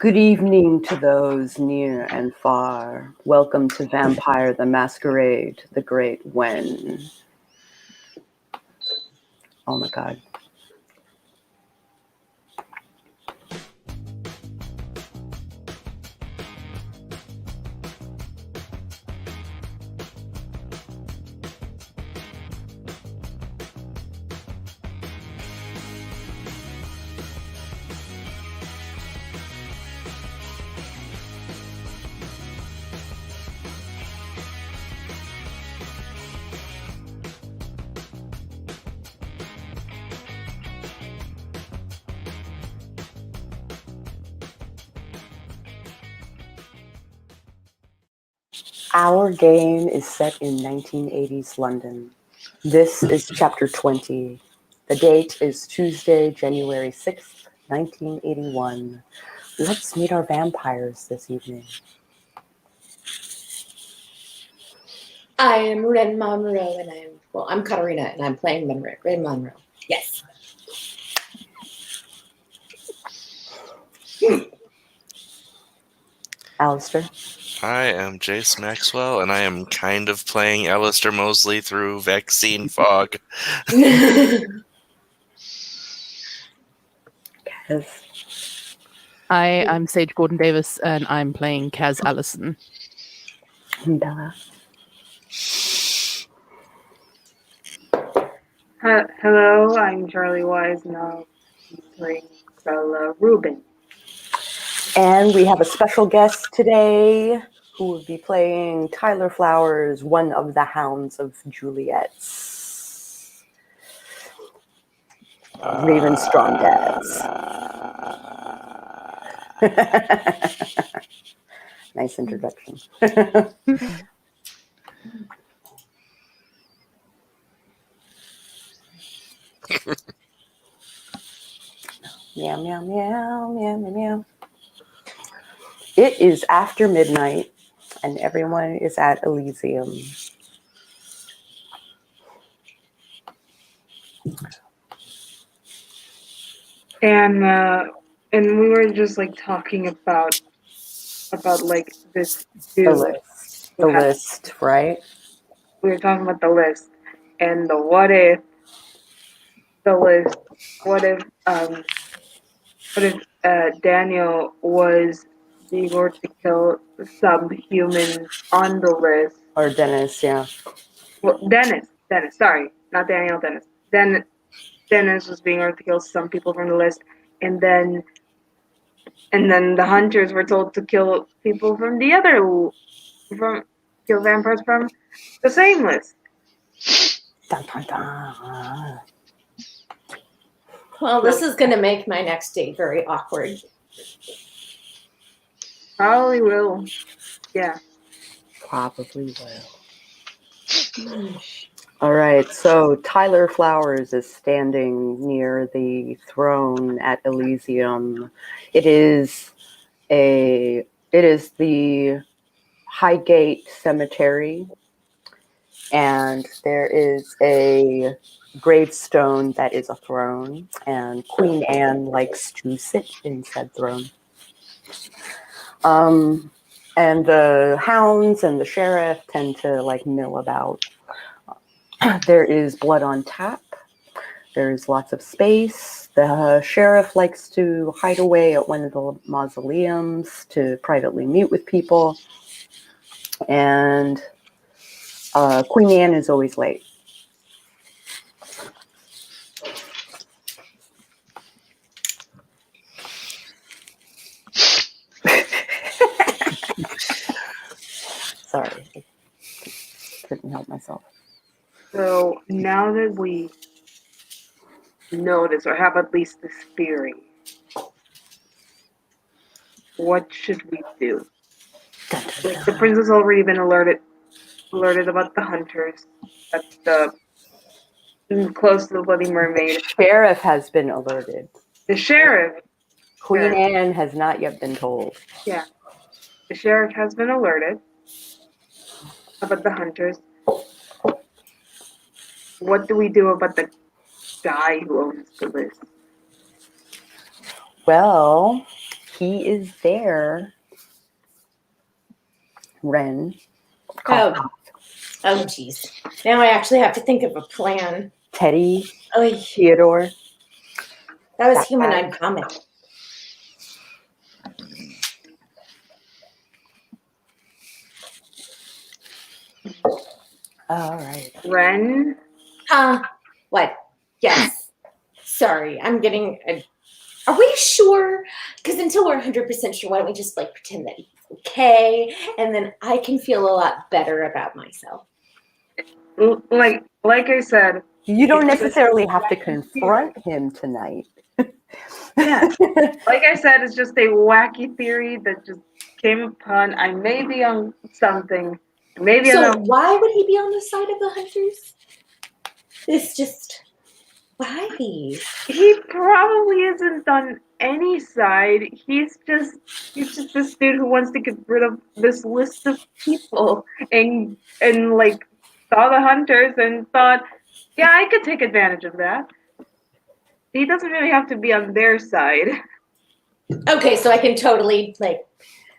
Good evening to those near and far. Welcome to Vampire the Masquerade, the Great When. Oh my god. Our game is set in 1980s London. This is chapter 20. The date is Tuesday, January 6th, 1981. Let's meet our vampires this evening. I am Ren Monroe, and I'm Katarina, and I'm playing Ren Monroe. Yes. Allistair. I am Jayce Maxwell, and I am kind of playing Allistair Mosley through vaccine fog. I'm Sage Gordon-Davis, and I'm playing Kaz Alison. Bella. Hello, I'm Charlie Wise, and I'm playing Bella Reuben. And we have a special guest today who will be playing Tyler Flowers, one of the hounds of Juliet's. Raven Strongdads. Nice introduction. Meow, meow, meow, meow, meow, meow. It is after midnight, and everyone is at Elysium. And we were just like talking about like this dude. The list, right? We were talking about the list and the what if the list. What if Daniel was being ordered to kill some humans on the list? Or Dennis, yeah. Well, Dennis. Sorry, not Daniel. Dennis was being ordered to kill some people from the list, and then the hunters were told to kill people from the other kill vampires from the same list. Dun, dun, dun. Well, this is going to make my next date very awkward. Probably will. Yeah. Probably will. All right, so Tyler Flowers is standing near the throne at Elysium. It is the Highgate Cemetery, and there is a gravestone that is a throne, and Queen Anne likes to sit in said throne. And the hounds and the sheriff tend to like mill about. There is blood on tap. There's lots of space. The sheriff likes to hide away at one of the mausoleums to privately meet with people. And Queen Anne is always late. Sorry, I couldn't help myself. So now that we know this, or have at least this theory, what should we do? Like, the prince has already been alerted about the hunters at close to the Bloody Mermaid. The sheriff has been alerted. The sheriff. Queen Anne has not yet been told. Yeah. The sheriff has been alerted about the hunters. What do we do about the guy who owns the list? Well, he is there. Ren. Oh, jeez. Now I actually have to think of a plan. Teddy. Oh, Theodore. that was That humanoid comic. All right. Ren. What? Yes. Sorry, I'm getting. Are we sure? Because until we're 100% sure, why don't we just like pretend that he's okay, and then I can feel a lot better about myself. Like I said, You don't necessarily have to confront him tonight. yeah. Like I said, it's just a wacky theory that just came upon. I may be on something. Maybe So I'm not. why would he be on the side of the hunters? It's just why? He probably isn't on any side. He's just this dude who wants to get rid of this list of people and like saw the hunters and thought, yeah, I could take advantage of that. He doesn't really have to be on their side. Okay, so I can totally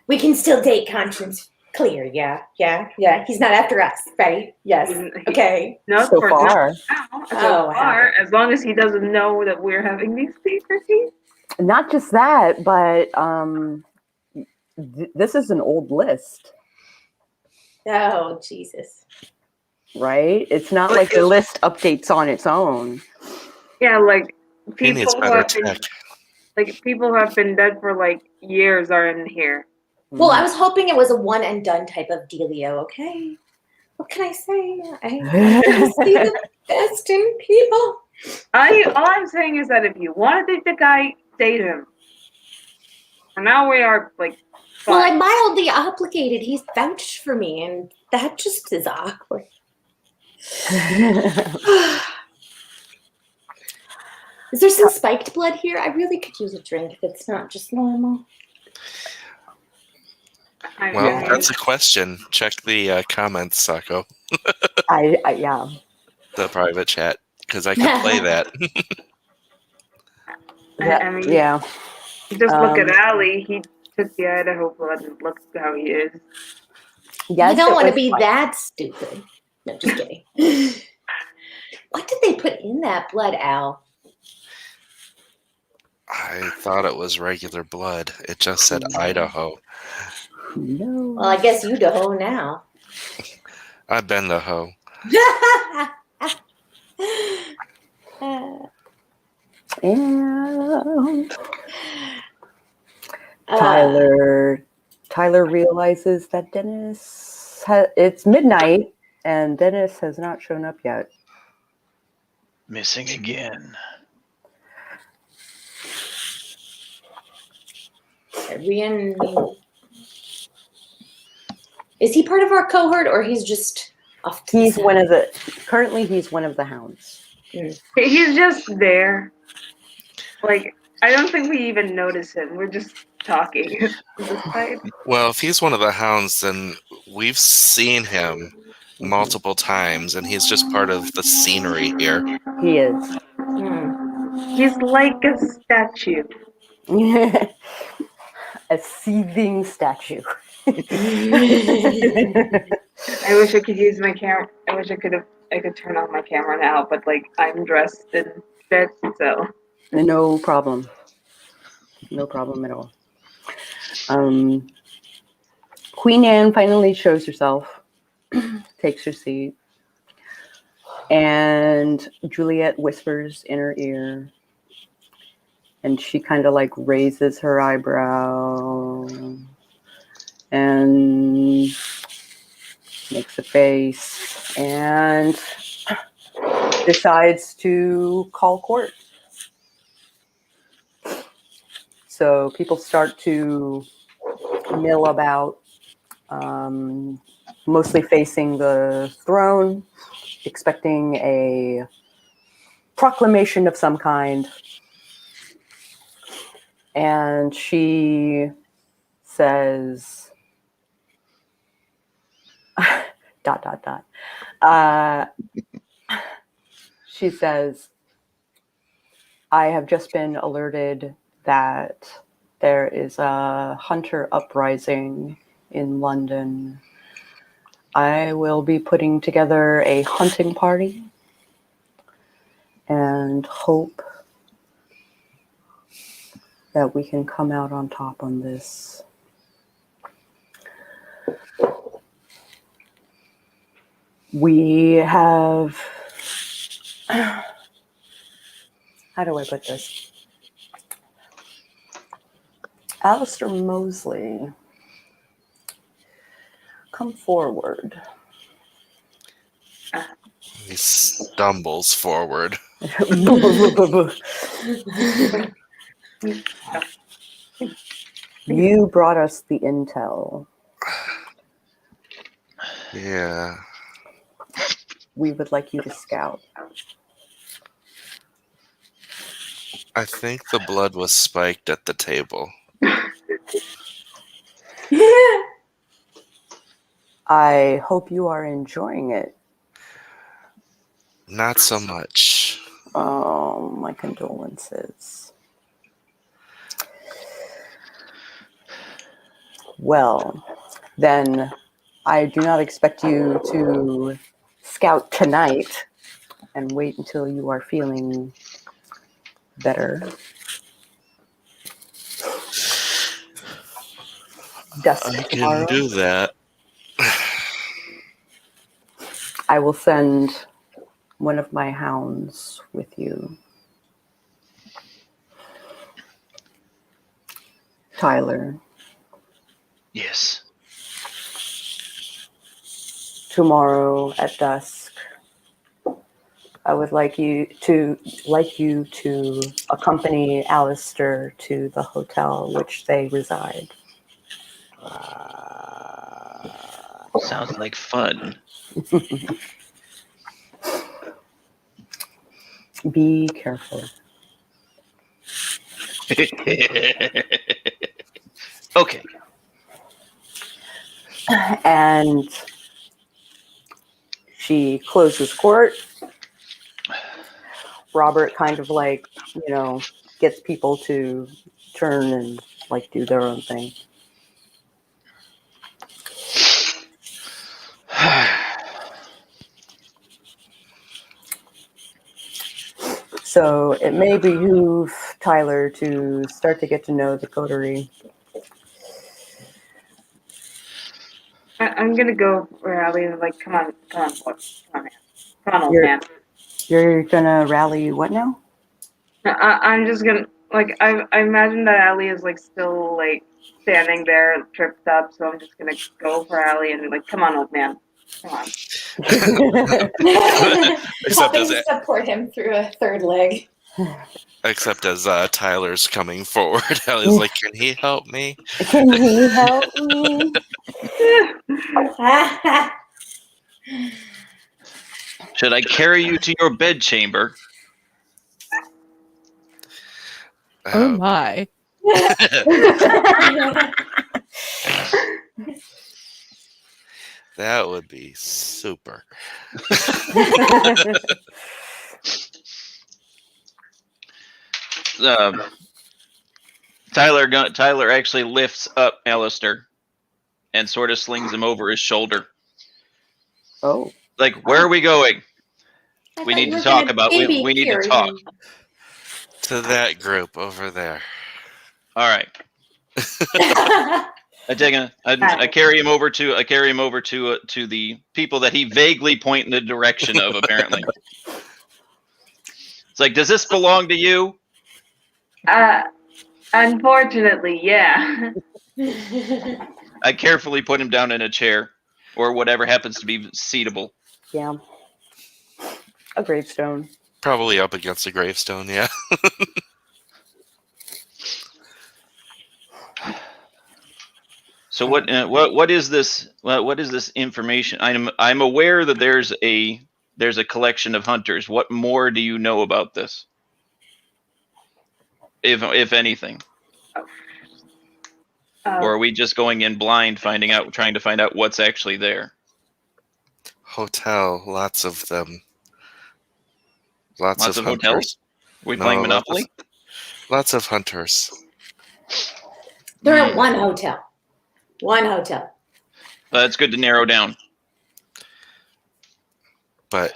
we can still date conscience clear. Yeah. He's not after us, right? Yes. Okay. No, So for far. now, Oh, wow. as long as he doesn't know that we're having these secrecies. Not just that, but this is an old list, Oh, Jesus. right? It's not like the list updates on its own. Yeah, like He needs people who better have been tech. people who have been dead for like years are in here. Well, I was hoping it was a one and done type of dealio. Okay. What can I say? I see the best in people. All I'm saying is that if you want to date the guy, date him. For now we are like Well, fine. I'm mildly obligated. He's vouched for me, and that just is awkward. Is there some spiked blood here? I really could use a drink if it's not just normal. Well, that's a question. Check the comments, Sako. yeah. The private chat, because I can play that. I mean, Yeah. just look at Allie. He took the Idaho blood and look how he is. Yes, You don't want to was be fun. that stupid. No, just kidding. What did they put in that blood, Al? I thought it was regular blood. It just said Idaho. No. Well, I guess you know now. I've been the hoe. And Tyler realizes that Dennis it's midnight and Dennis has not shown up yet. Missing again. Is he part of our cohort, or he's just off to He's the one side? of the he's one of the hounds. He's just there. Like, I don't think we even notice him. We're just talking. Well, if he's one of the hounds, then we've seen him multiple times, and he's just part of the scenery here. He is. He's like a statue. A seething statue. I wish I could use my camera. I wish I could turn on my camera now, but like I'm dressed in shit, so No problem. No problem at all. Queen Anne finally shows herself, takes her seat, and Juliet whispers in her ear, and she kind of like raises her eyebrow and makes a face and decides to call court. So people start to mill about, mostly facing the throne, expecting a proclamation of some kind. And she says, ... She says, I have just been alerted that there is a hunter uprising in London. I will be putting together a hunting party and hope that we can come out on top on this. We have, how do I put this? Allistair Mosley, come forward. He stumbles forward. You brought us the intel. Yeah. We would like you to scout. I think the blood was spiked at the table. I hope you are enjoying it. Not so much. Oh, my condolences. Well, then I do not expect you to scout tonight and wait until you are feeling better. Dusk I tomorrow. can do that. I will send one of my hounds with you. Tyler, Yes. tomorrow at dusk, I would like you to accompany Allistair to the hotel which they reside. Sounds like fun. Be careful. Okay. And she closes court. Robert kind of like, gets people to turn and like do their own thing. So it may behoove Tyler to start to get to know the coterie. I'm gonna go rally and like, come on, boy. Come on, old You're- man. You're gonna rally what now? I'm just gonna like I imagine that Allie is like still like standing there tripped up, so I'm just gonna go for Allie and be like, come on, old man. Come on. Except Helping as support him through a third leg. Tyler's coming forward. Allie's like, "Can he help me?" Can he help me? Should I carry you to your bedchamber? Oh my. That would be super. Tyler actually lifts up Allistair and sort of slings him over his shoulder. Oh. Like, where are we going? We need to talk about. We baby need to carry talk. him. To that group over there. All right. I carry him over to the people that he vaguely point in the direction of. Apparently, it's like, does this belong to you? Unfortunately, yeah. I carefully put him down in a chair or whatever happens to be seatable. Yeah. A gravestone. Probably up against a gravestone, yeah. So what is this? What is this information? I'm aware that there's a collection of hunters. What more do you know about this? If anything, or are we just going in blind, trying to find out what's actually there? Hotel, lots of them. Lots of hotels? hunters. Are we playing No, Monopoly? Lots of hunters. They're at one hotel. One hotel. That's good to narrow down. But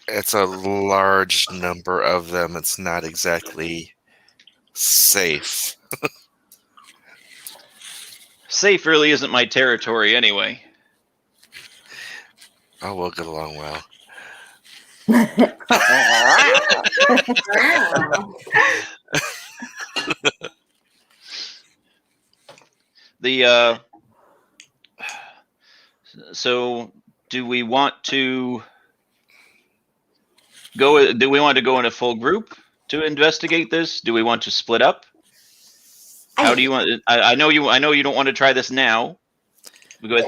it's a large number of them. It's not exactly safe. Safe really isn't my territory anyway. Oh, we'll get along well. So do we want to go? Do we want to go in a full group to investigate this? Do we want to split up? How do you want? I know you. I know you don't want to try this now with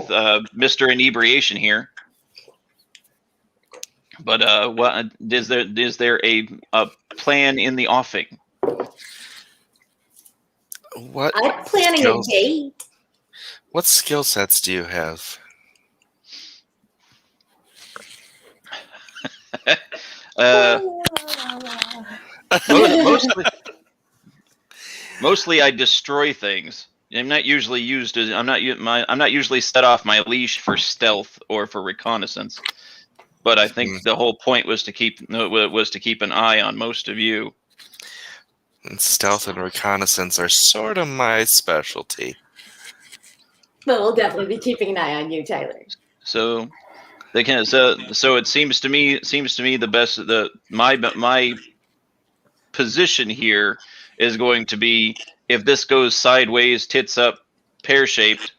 Mr. Inebriation here. But what is there a plan in the offing? What I'm planning skills, a date. what skill sets do you have? Mostly I destroy things. I'm not usually used as I'm not usually set off my leash for stealth or for reconnaissance. But I think the whole point was to keep an eye on most of you. And stealth and reconnaissance are sort of my specialty. But we'll definitely be keeping an eye on you, Tyler. So they can. So it seems to me the best. My position here is going to be, if this goes sideways, tits up, pear shaped,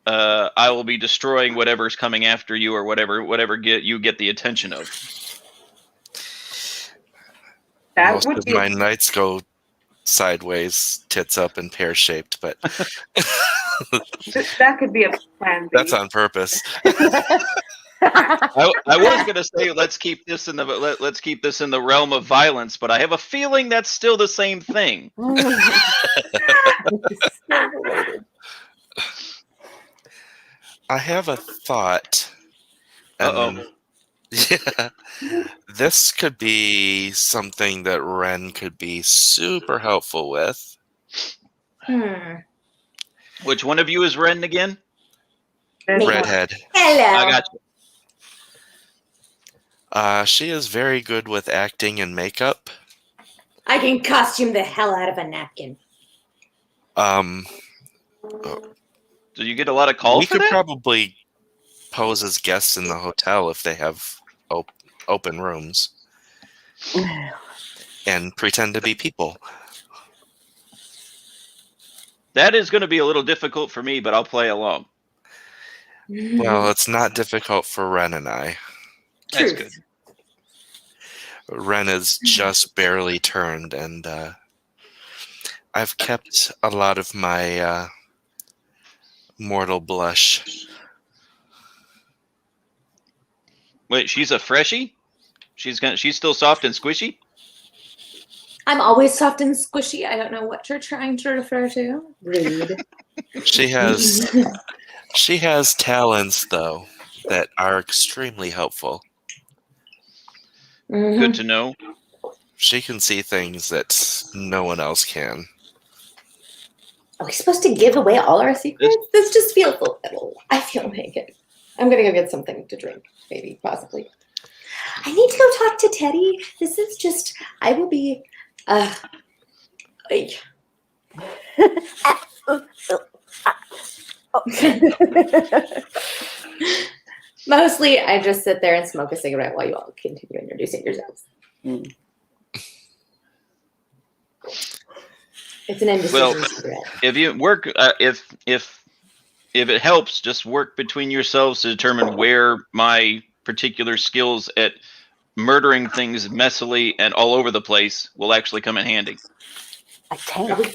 I will be destroying whatever's coming after you, or whatever get the attention of. That Most would of be my nights go sideways, tits up, and pear shaped, but that could be a plan B. that's on purpose. I was going to say let's keep this in the realm of violence, but I have a feeling that's still the same thing. I have a thought. Uh-oh. Yeah, this could be something that Ren could be super helpful with. Which one of you is Ren again? Redhead. Hello. I got you. She is very good with acting and makeup. I can costume the hell out of a napkin. Do you get a lot of calls We for could that? probably pose as guests in the hotel if they have open rooms and pretend to be people. That is going to be a little difficult for me, but I'll play along. Well, it's not difficult for Ren and I. That's Truth. good. Ren is just barely turned, and I've kept a lot of my mortal blush. Wait, she's a freshie? She's still soft and squishy? I'm always soft and squishy. I don't know what you're trying to refer to. Rude. She has talents, though, that are extremely helpful. Good to know. She can see things that no one else can. Are we supposed to give away all our secrets? This just feels a little. I feel naked. I'm gonna go get something to drink, maybe, possibly. I need to go talk to Teddy. This is just. I will be. Mostly, I just sit there and smoke a cigarette while you all continue introducing yourselves. It's an indecision cigarette. If you work, if it helps, just work between yourselves to determine where my particular skills at murdering things messily and all over the place will actually come in handy. A tank.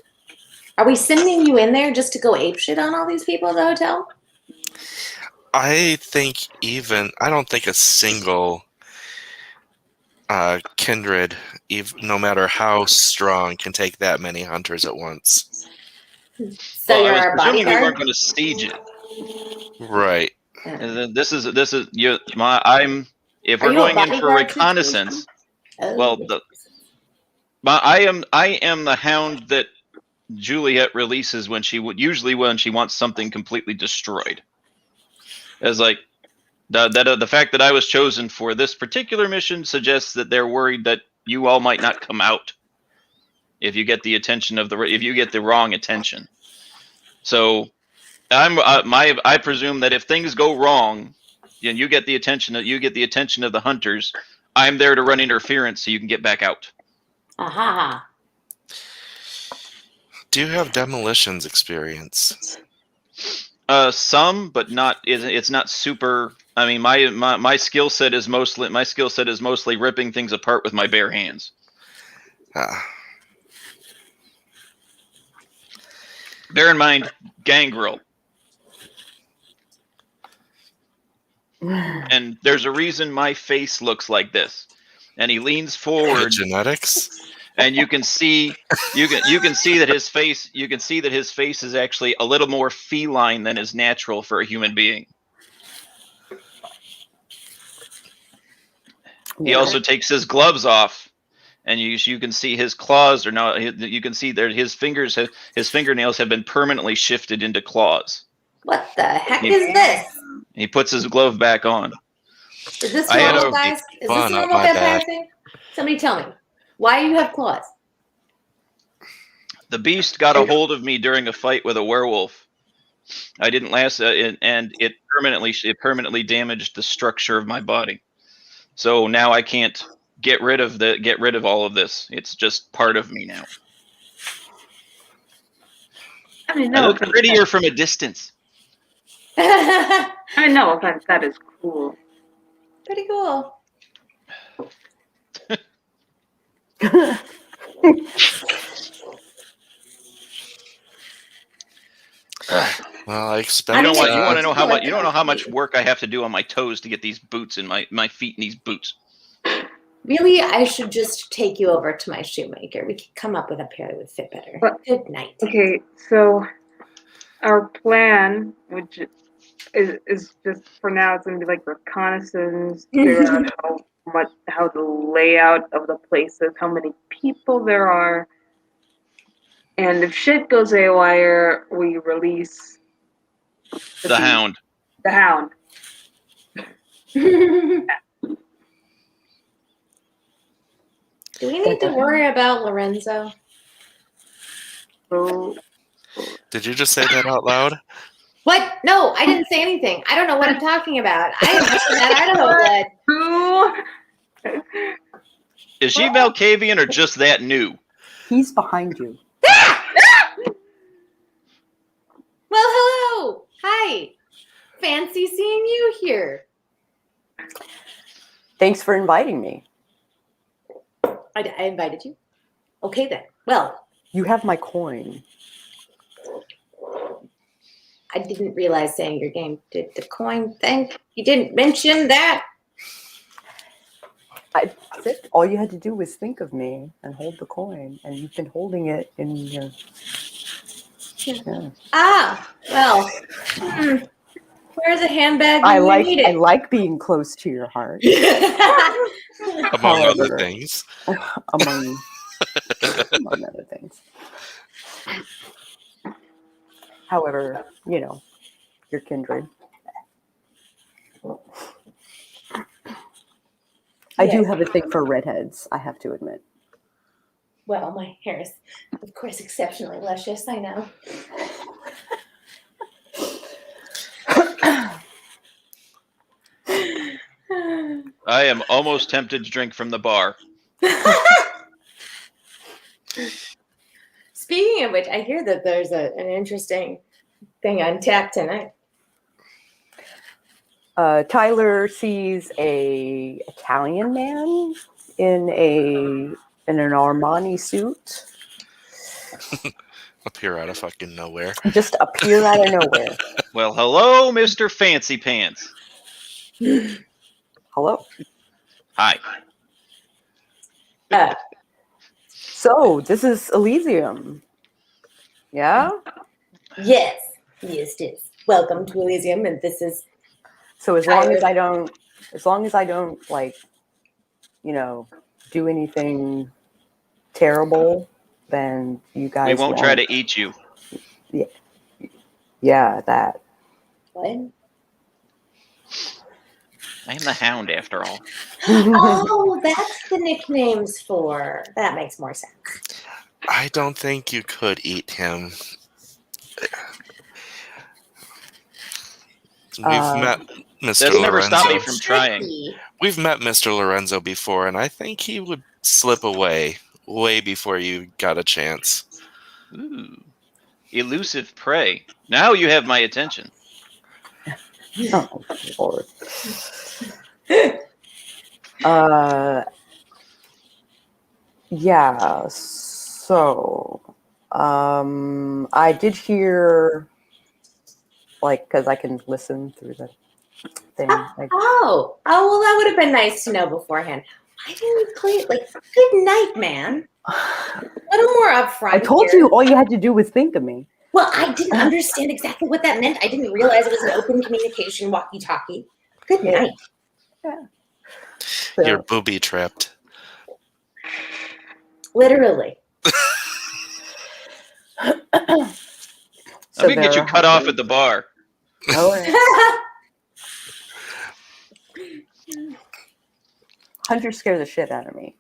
Are we sending you in there just to go apeshit on all these people at the hotel? I don't think a single kindred, no matter how strong, can take that many hunters at once. So Well, you're I was our presuming we weren't bodyguard? going to siege it. Right. And then this is you. If Are we're you a going in for bodyguard reconnaissance, Oh. well, I am the hound that Juliet releases when she would usually when she wants something completely destroyed. As like the fact that I was chosen for this particular mission suggests that they're worried that you all might not come out if you get the attention of if you get the wrong attention. So I presume that if things go wrong and you get the attention of the hunters, I'm there to run interference so you can get back out. Aha. Do you have demolitions experience? Some, but not. It's not super. I mean, my skill set is mostly ripping things apart with my bare hands. Bear in mind, gangrel. And there's a reason my face looks like this. And he leans forward. Genetics. And you can see that his face is actually a little more feline than is natural for a human being. He also takes his gloves off, and you can see his claws are now. You can see that his fingernails have been permanently shifted into claws. What the heck is this? He puts his glove back on. Is this normal, guys? Is this normal vampire thing? Somebody tell me. Why do you have claws? The beast got a hold of me during a fight with a werewolf. I didn't last, and it permanently damaged the structure of my body. So now I can't get rid of all of this. It's just part of me now. I mean, I no look offense. prettier from a distance. I mean, no offense. That is cool. Pretty cool. Well, I expect. You want to know how much? like You don't know how much work I have to do on my toes to get these boots in my feet in these boots. Really, I should just take you over to my shoemaker. We could come up with a pair that would fit better. But- Good night. Okay, so our plan, which is just for now, it's gonna be like reconnaissance, figure out how the layout of the place is, how many people there are, and if shit goes haywire, we release The hound. The hound. Do we need to worry about Lorenzo? So Did you just say that out loud? What? No, I didn't say anything. I don't know what I'm talking about. I am pushing that Idaho blood. Is she Malkavian or just that new? He's behind you. Well, hello. Hi. Fancy seeing you here. Thanks for inviting me. I invited you. Okay, then. Well, You have my coin. I didn't realize saying your game did the coin thing. You didn't mention that. That's it. All you had to do was think of me and hold the coin, and you've been holding it in your. Yeah. Ah, well. Where's a handbag? I when you need it? like being close to your heart, Among other However. things. among other things. However, you're kindred. I do Yes. have a thing for redheads, I have to admit. Well, my hair is, of course, exceptionally luscious. I know. I am almost tempted to drink from the bar. Speaking of which, I hear that there's an interesting thing on tap tonight. Tyler sees a Italian man in an Armani suit Appear out of fucking nowhere. just appear out of nowhere. Well, hello, Mr. Fancy Pants. Hello. Hi. So this is Elysium. Yeah. Yes, yes, yes. Welcome to Elysium, and this is So as long as I don't like, do anything terrible, then you guys We won't try to eat you. Yeah, that. What? I am the Hound, after all. Oh, that's the nicknames for. That makes more sense. I don't think you could eat him. We've met Mr. That's never stopped me Lorenzo. from trying. Tricky. We've met Mr. Lorenzo before, and I think he would slip away way before you got a chance. Ooh. Elusive prey. Now you have my attention. Oh, Lord. Yeah, so I did hear, like, because I can listen through the thing. Like, Oh, well, that would have been nice to know beforehand. Why didn't you play it like, good night, man? A little more upfront. I told here. you all you had to do was think of me. Well, I didn't understand exactly what that meant. I didn't realize it was an open communication walkie-talkie. Good Yeah. night. Yeah. So, You're booby trapped. Literally. so I'm gonna get you there cut are off at the bar. Hunters scare the shit out of me.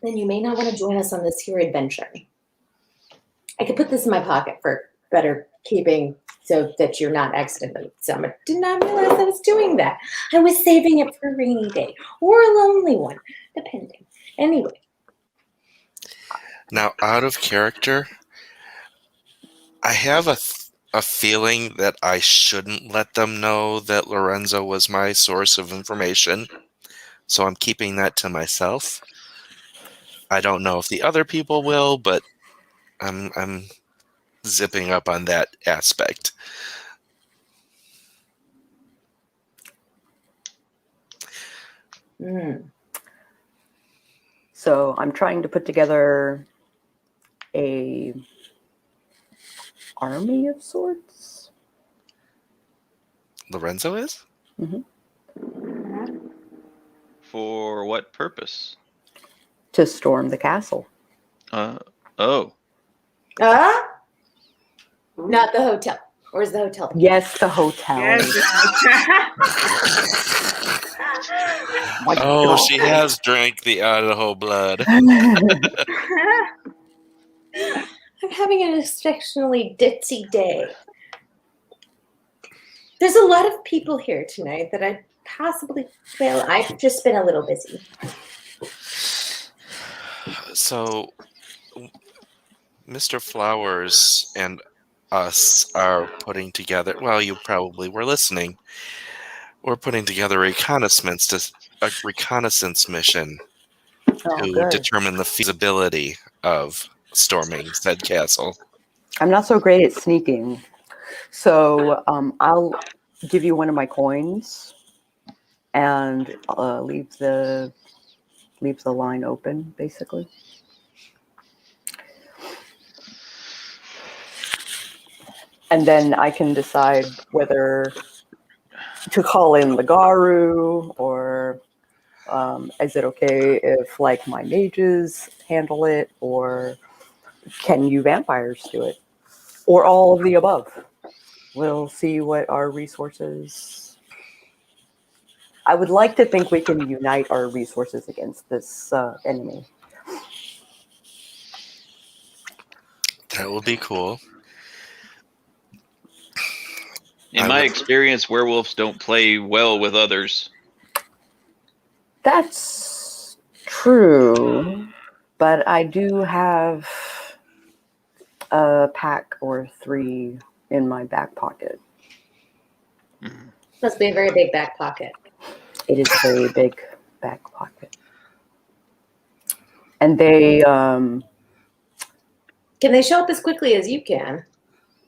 Then you may not want to join us on this here adventure. I could put this in my pocket for better keeping so that you're not accidentally summoned. Did not realize I was doing that. I was saving it for a rainy day or a lonely one, depending. Anyway. Now, out of character, I have a feeling that I shouldn't let them know that Lorenzo was my source of information, so I'm keeping that to myself. I don't know if the other people will, but I'm zipping up on that aspect. So I'm trying to put together a army of sorts. Lorenzo is? For what purpose? To storm the castle. Oh. Not the hotel. Where's the hotel? Yes, the hotel. Yes. My Oh, God. she has drank the Idaho blood. I'm having an exceptionally ditzy day. There's a lot of people here tonight that I've just been a little busy. So, Mr. Flowers and us are putting together, well, you probably were listening. We're putting together a reconnaissance mission to good. determine the feasibility of storming said castle. I'm not so great at sneaking. So I'll give you one of my coins and leave the line open, basically. And then I can decide whether to call in the Garu or is it okay if like my mages handle it, or can you vampires do it, or all of the above? We'll see what our resources. I would like to think we can unite our resources against this enemy. That would be cool. In my experience, werewolves don't play well with others. That's true, but I do have a pack or 3 in my back pocket. Must be a very big back pocket. It is a very big back pocket. And they... Can they show up as quickly as you can?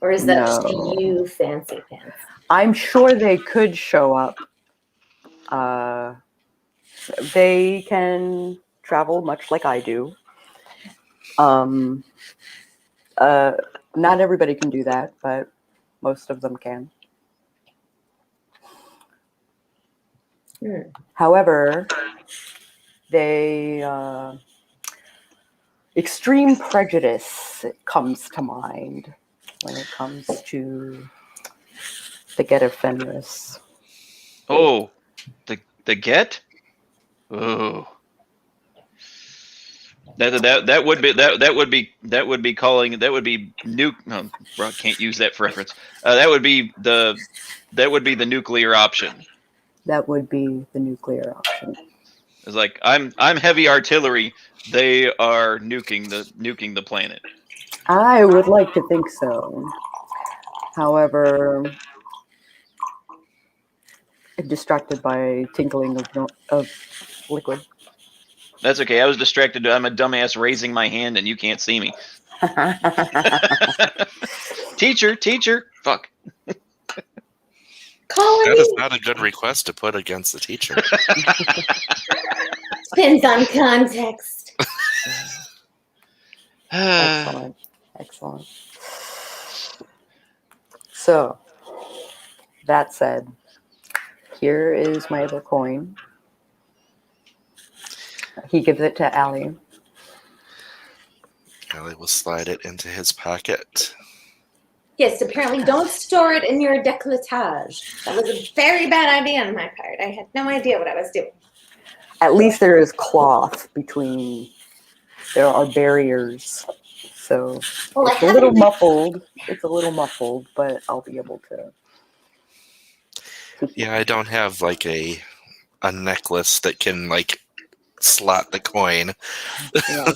Or is that just No. you fancy pants? I'm sure they could show up. They can travel much like I do. Not everybody can do that, but most of them can. However, they extreme prejudice comes to mind when it comes to the Get of Fenris. Oh, the get? Oh. That would be calling nuke. No, bro, can't use that for reference. That would be the nuclear option. That would be the nuclear option. It's like I'm heavy artillery. They are nuking the planet. I would like to think so. However, distracted by tinkling of liquid. That's okay. I was distracted. I'm a dumbass raising my hand, and you can't see me. Teacher. Fuck. Calling That is me. not a good request to put against the teacher. Depends on context. Excellent. Excellent. So, that said, here is my other coin. He gives it to Allie. Allie will slide it into his pocket. Yes, apparently don't store it in your décolletage. That was a very bad idea on my part. I had no idea what I was doing. At least there is cloth between. There are barriers. So Well, I it's a little haven't- muffled. It's a little muffled, but I'll be able to. Yeah, I don't have like a necklace that can like slot the coin. Yeah.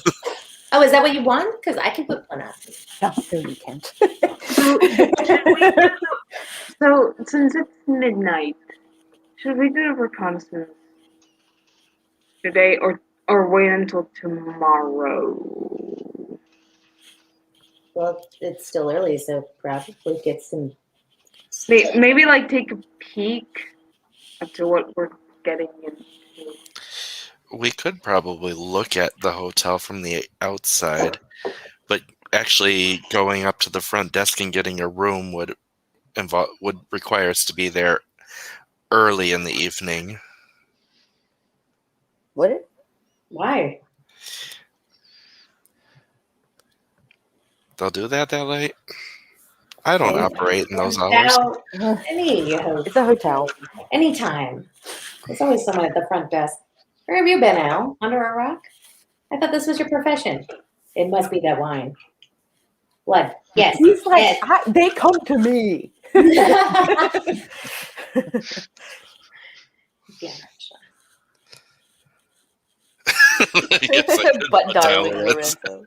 Oh, is that what you want? Because I can put one up. No, you can't. So since it's midnight, should we do a reconnaissance today or wait until tomorrow? Well, it's still early, so probably get some. Maybe like take a peek to what we're getting into. We could probably look at the hotel from the outside, but actually going up to the front desk and getting a room would require us to be there early in the evening. Would it? Why? They'll do that late? I don't operate in those hours. Now, It's a hotel. anytime. There's always someone at the front desk. Where have you been, Al? Under a rock? I thought this was your profession. It must be that wine. What? Yes. He's like, yes. they come to me. Yeah, sure. Yes, I could Butt put dialing Tyler in. Lorenzo.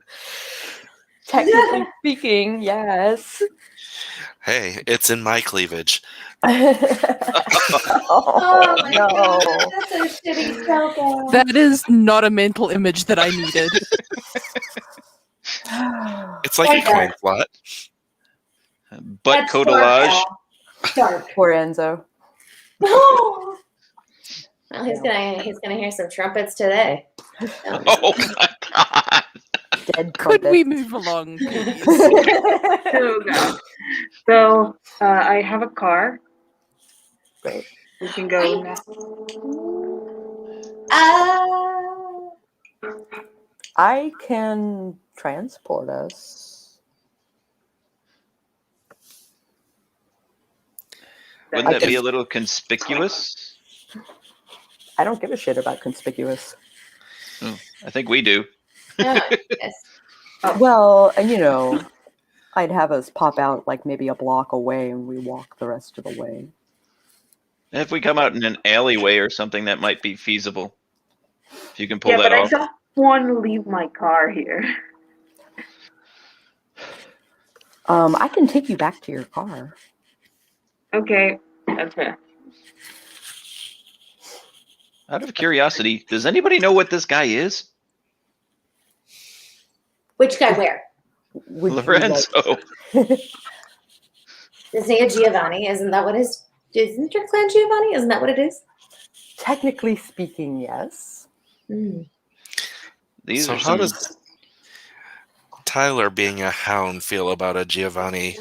Technically speaking, yes. Hey, it's in my cleavage. Oh, my no. God, that's a shitty joke. That is not a mental image that I needed. It's like a coin slot. Butt That's dark, codalage. Al. Dark. Poor Enzo. Well, he's gonna hear some trumpets today. Oh my god. Dead Could we trumpets. move along, please? Oh god. So I have a car. Great. We can go now. I can transport us. Wouldn't that be a little conspicuous? I don't give a shit about conspicuous. Oh, I think we do. yes. Well, and I'd have us pop out like maybe a block away and we walk the rest of the way. If we come out in an alleyway or something, that might be feasible. If you can pull Yeah, that but I off. don't want to leave my car here. I can take you back to your car. Okay, that's fair. Out of curiosity, does anybody know what this guy is? Which guy where? Would you Lorenzo. Is he a Giovanni? Isn't your clan Giovanni? Isn't that what it is? technically speaking, yes. Mm. These So are how some. does Tyler being a hound feel about a Giovanni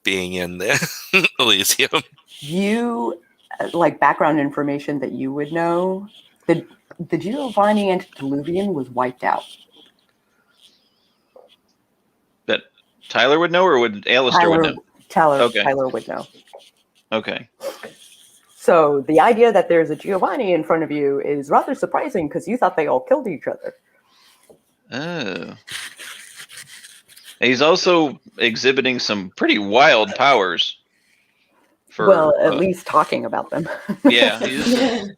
being in the Elysium? You, like background information that you would know, the Giovanni antediluvian was wiped out. That Tyler would know, or would Allistair would know? Okay. Tyler would know. Okay. So the idea that there's a Giovanni in front of you is rather surprising because you thought they all killed each other. Oh. He's also exhibiting some pretty wild powers. Well, at least talking about them. Yeah,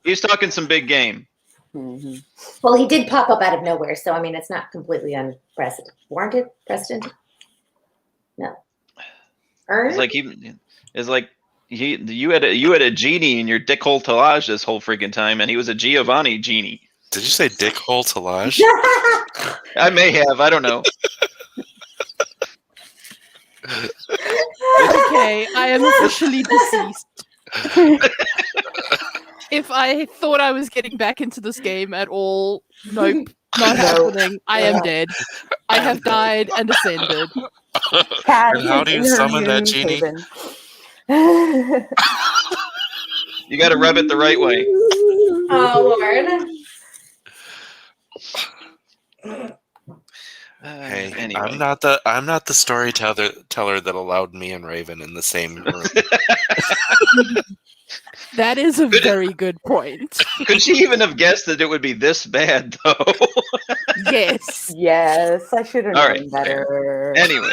he's talking some big game. Mm-hmm. Well, he did pop up out of nowhere, so I mean, it's not completely unprecedented. Warranted? Precedent? No. It's like you had a genie in your dickhole talage this whole freaking time, and he was a Giovanni genie. Did you say dickhole talage? I may have. I don't know. Okay, I am officially deceased. If I thought I was getting back into this game at all, nope, not happening. I am dead. I have died and ascended. And how do you summon that genie? You got to rub it the right way. Oh Lord. Hey, Anyway. I'm not the storyteller that allowed me and Raven in the same room. That is a very good point. Could she even have guessed that it would be this bad, though? Yes. Yes, I should have All known right, better. Anyway.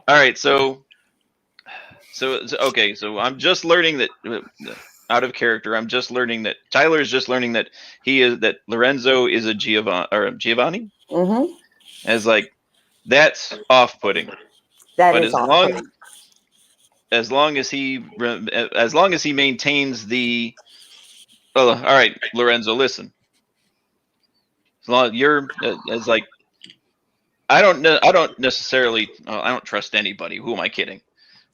All right, so okay, so I'm just learning that out of character. I'm just learning that Tyler is just learning that that Lorenzo is a Giovanni. Mm-hmm. As like that's off-putting. That but is off-putting. as long as he maintains the. Oh, all right, Lorenzo, listen. As long as you're as like, I don't necessarily. I don't trust anybody. Who am I kidding?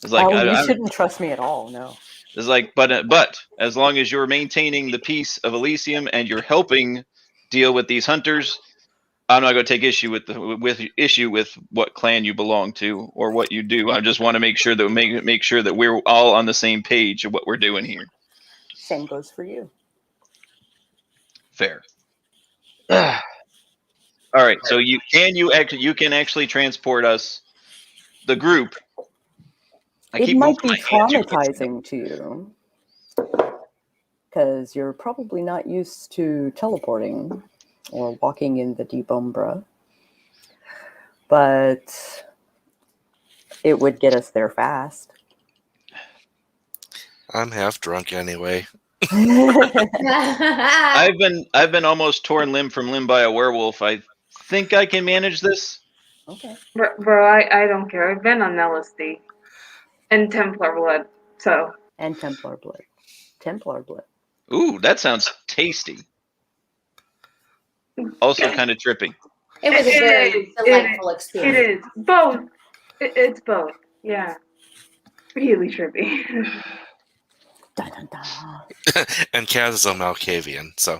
It's like you shouldn't trust me at all. No. It's like, but as long as you're maintaining the peace of Elysium and you're helping deal with these hunters, I'm not going to take issue with what clan you belong to or what you do. I just want to make sure that we're all on the same page of what we're doing here. Same goes for you. Fair. All right, so you can actually transport us, the group. It might be traumatizing to you because you're probably not used to teleporting or walking in the deep umbra, but it would get us there fast. I'm half drunk anyway. I've been almost torn limb from limb by a werewolf. I think I can manage this. Okay. Bro, I don't care. I've been on LSD and Templar blood, so. And Templar blood. Templar blood. Ooh, that sounds tasty. Also kind of trippy. It was a very delightful experience. It is. Both. It's both. Yeah. Really trippy. Dun, dun, dun. And Kaz is a Malkavian, so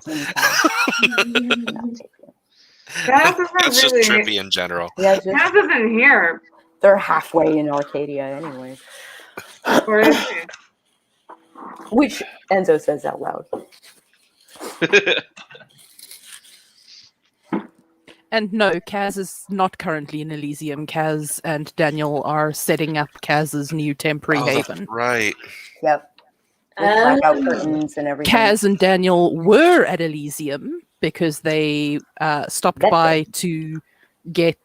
That's just really trippy in general. Yeah, Kaz isn't here. they're halfway in Arcadia anyway. Or is she? Which Enzo says out loud. And no, Kaz is not currently in Elysium. Kaz and Daniel are setting up Kaz's new temporary haven. Right. Yep. With blackout curtains and everything. Kaz and Daniel were at Elysium because they stopped by to get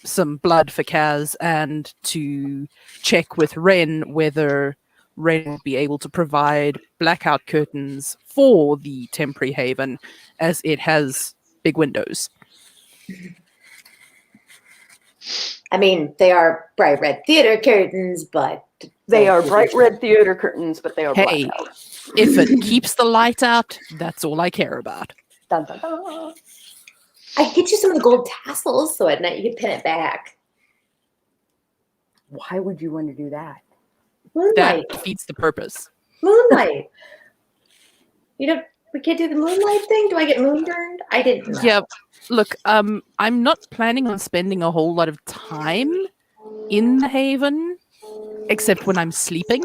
some blood for Kaz and to check with Ren whether Ren would be able to provide blackout curtains for the temporary haven, as it has big windows. I mean, they are bright red theater curtains, but They are bright red theater curtains, but they are Hey, blackout. if it keeps the light out, that's all I care about. Dun, dun, dun. I could get you some of the gold tassels so at night you could pin it back. Why would you want to do that? Moonlight. That defeats the purpose. Moonlight. We can't do the moonlight thing? Do I get moonburned? I didn't know. Yeah, look, I'm not planning on spending a whole lot of time in the haven, except when I'm sleeping.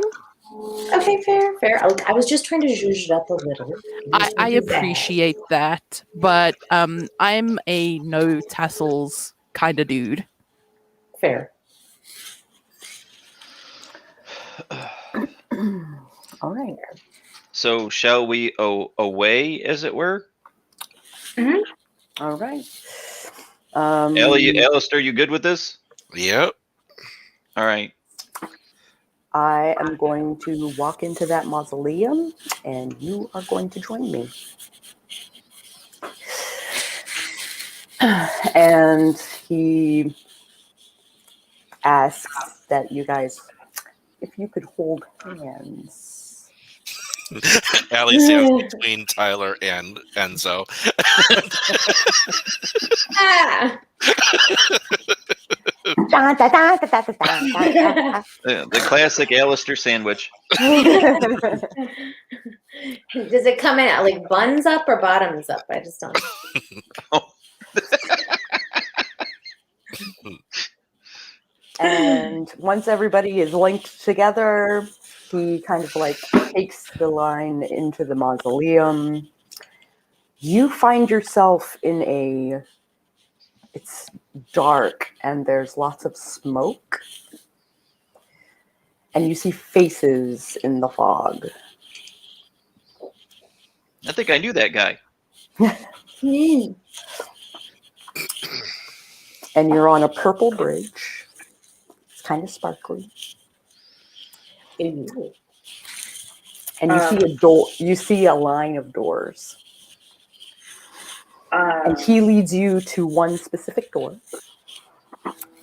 Okay, fair. I was just trying to zhuzh it up a little. I appreciate that, but I'm a no tassels kind of dude. Fair. All right. So shall we away, as it were? All right. Allistair, you good with this? Yep. All right. I am going to walk into that mausoleum, and you are going to join me. And he asks that you guys, if you could hold hands. Allie stands between Tyler and Enzo. Ah! The classic Allistair sandwich. Does it come in like buns up or bottoms up? I just don't. And once everybody is linked together, he kind of like takes the line into the mausoleum. You find yourself in it's dark and there's lots of smoke. And you see faces in the fog. I think I knew that guy. And you're on a purple bridge. It's kind of sparkly. And you see a door. You see a line of doors. And he leads you to one specific door.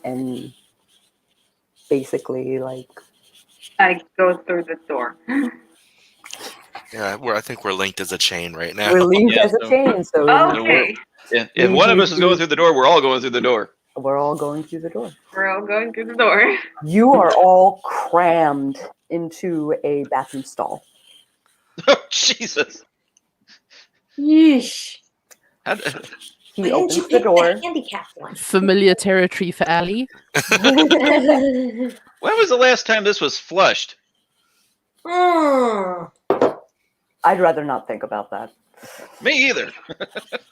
And basically, like, I go through the door. Yeah, I think we're linked as a chain right now. we're linked Yeah, as a so- chain, so Okay, Yeah. If one of us is going through the door, we're all going through the door. we're all going through the door. we're all going through the door. You are all crammed into a bathroom stall. Oh, Jesus. Yeesh. He Why didn't opens you the pick door. the handicapped one? Familiar territory for Allie. When was the last time this was flushed? Mm. I'd rather not think about that. Me either.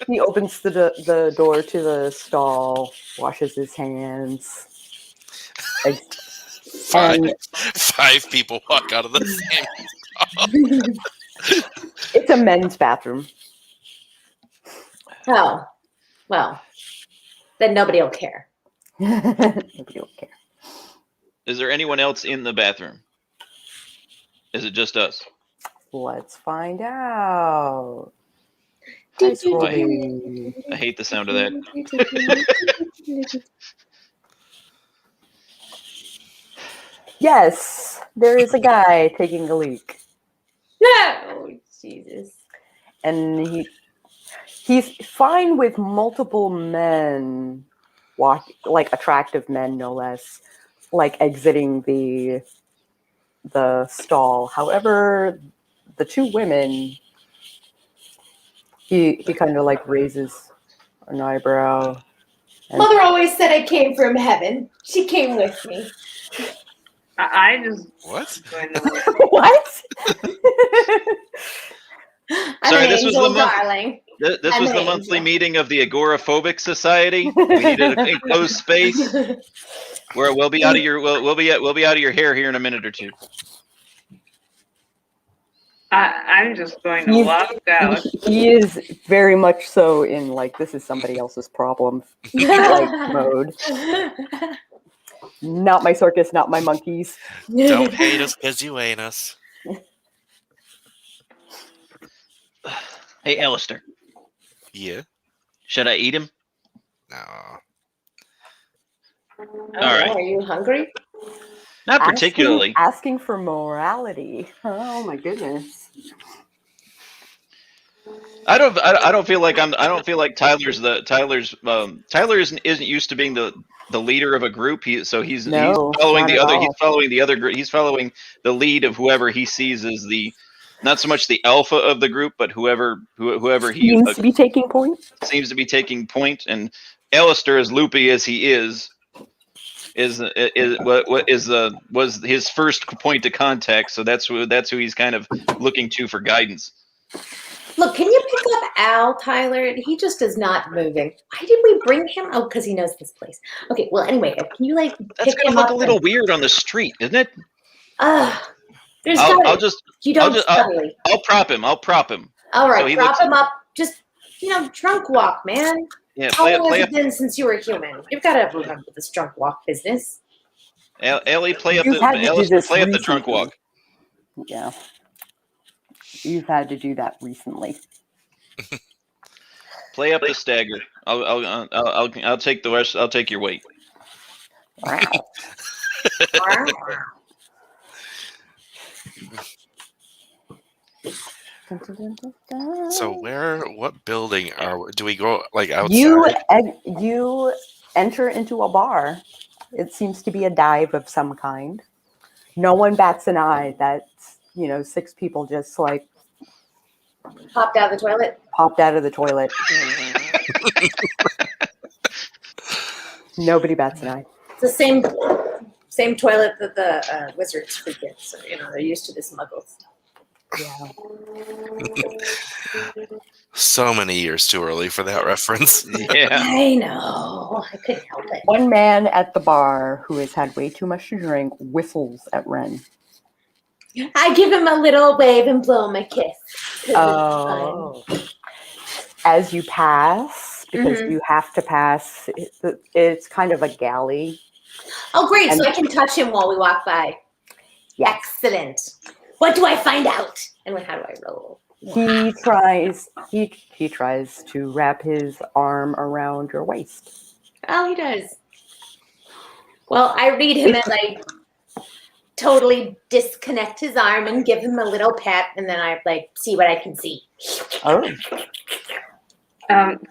He opens the door to the stall, washes his hands. Five people walk out of the same. It's a men's bathroom. Oh, well, then nobody will care. Nobody will care. Is there anyone else in the bathroom? Is it just us? Let's find out. Ice rolling. I hate the sound of that. Yes, there is a guy taking a leak, No, Jesus. and he's fine with multiple men, like attractive men, no less, like exiting the stall. However, the two women, he kind of like raises an eyebrow. And Mother always said I came from heaven. She came with me. I just What? going nowhere. What? I'm Sorry, an this was angel, the month- darling. This I'm was an the monthly angel. meeting of the Agoraphobic Society. We needed a enclosed space where we'll be out of your we'll be out of your hair here in a minute or two. I'm just going to He's- walk out. He is very much so in like this is somebody else's problem like mode. Not my circus, not my monkeys. Don't hate us because you ain't us. Hey, Allistair, Yeah. should I eat him? No. All right. Are you hungry? Not particularly. Asking for morality. Oh my goodness. I don't feel like Tyler isn't used to being the leader of a group. He's following not the at other. all. He's following the other group. He's following the lead of whoever he sees as the, not so much the alpha of the group, but whoever he Seems to be taking point. seems to be taking point. And Allistair, as loopy as he is, was his first point of contact. So that's who he's kind of looking to for guidance. Look, can you pick up Al, Tyler? He just is not moving. Why did we bring him? Oh, because he knows this place. Okay, well, anyway, can you That's pick gonna him look up? a little weird on the street, isn't it? There's I'll just subtly. I'll prop him. All right, so he prop looks- him up. Just drunk walk, man. Yeah, How long play has up. it been since you were human? You've got to remember this drunk walk business. Ellie, play up You've had to do Allistair, this play up the drunk recently. walk. Yeah. You've had to do that recently. Play up the stagger. I'll take the rest. I'll take your weight. Wow. So what building do we go like outside? You enter into a bar. It seems to be a dive of some kind. No one bats an eye. That's 6 people just like Popped out of the toilet. popped out of the toilet. Nobody bats an eye. It's the same toilet that the wizards frequent. So they're used to this muggle stuff. Yeah. So many years too early for that reference. Yeah. I know. I couldn't help it. One man at the bar who has had way too much to drink whistles at Ren. I give him a little wave and blow him a kiss. Oh. As you pass, because you have to pass, it's kind of a galley. Oh, great. So I can touch him while we walk by. Yeah. Excellent. What do I find out? And how do I roll? He tries to wrap his arm around your waist. Oh, he does. Well, I read him and I totally disconnect his arm and give him a little pat, and then I see what I can see. Oh.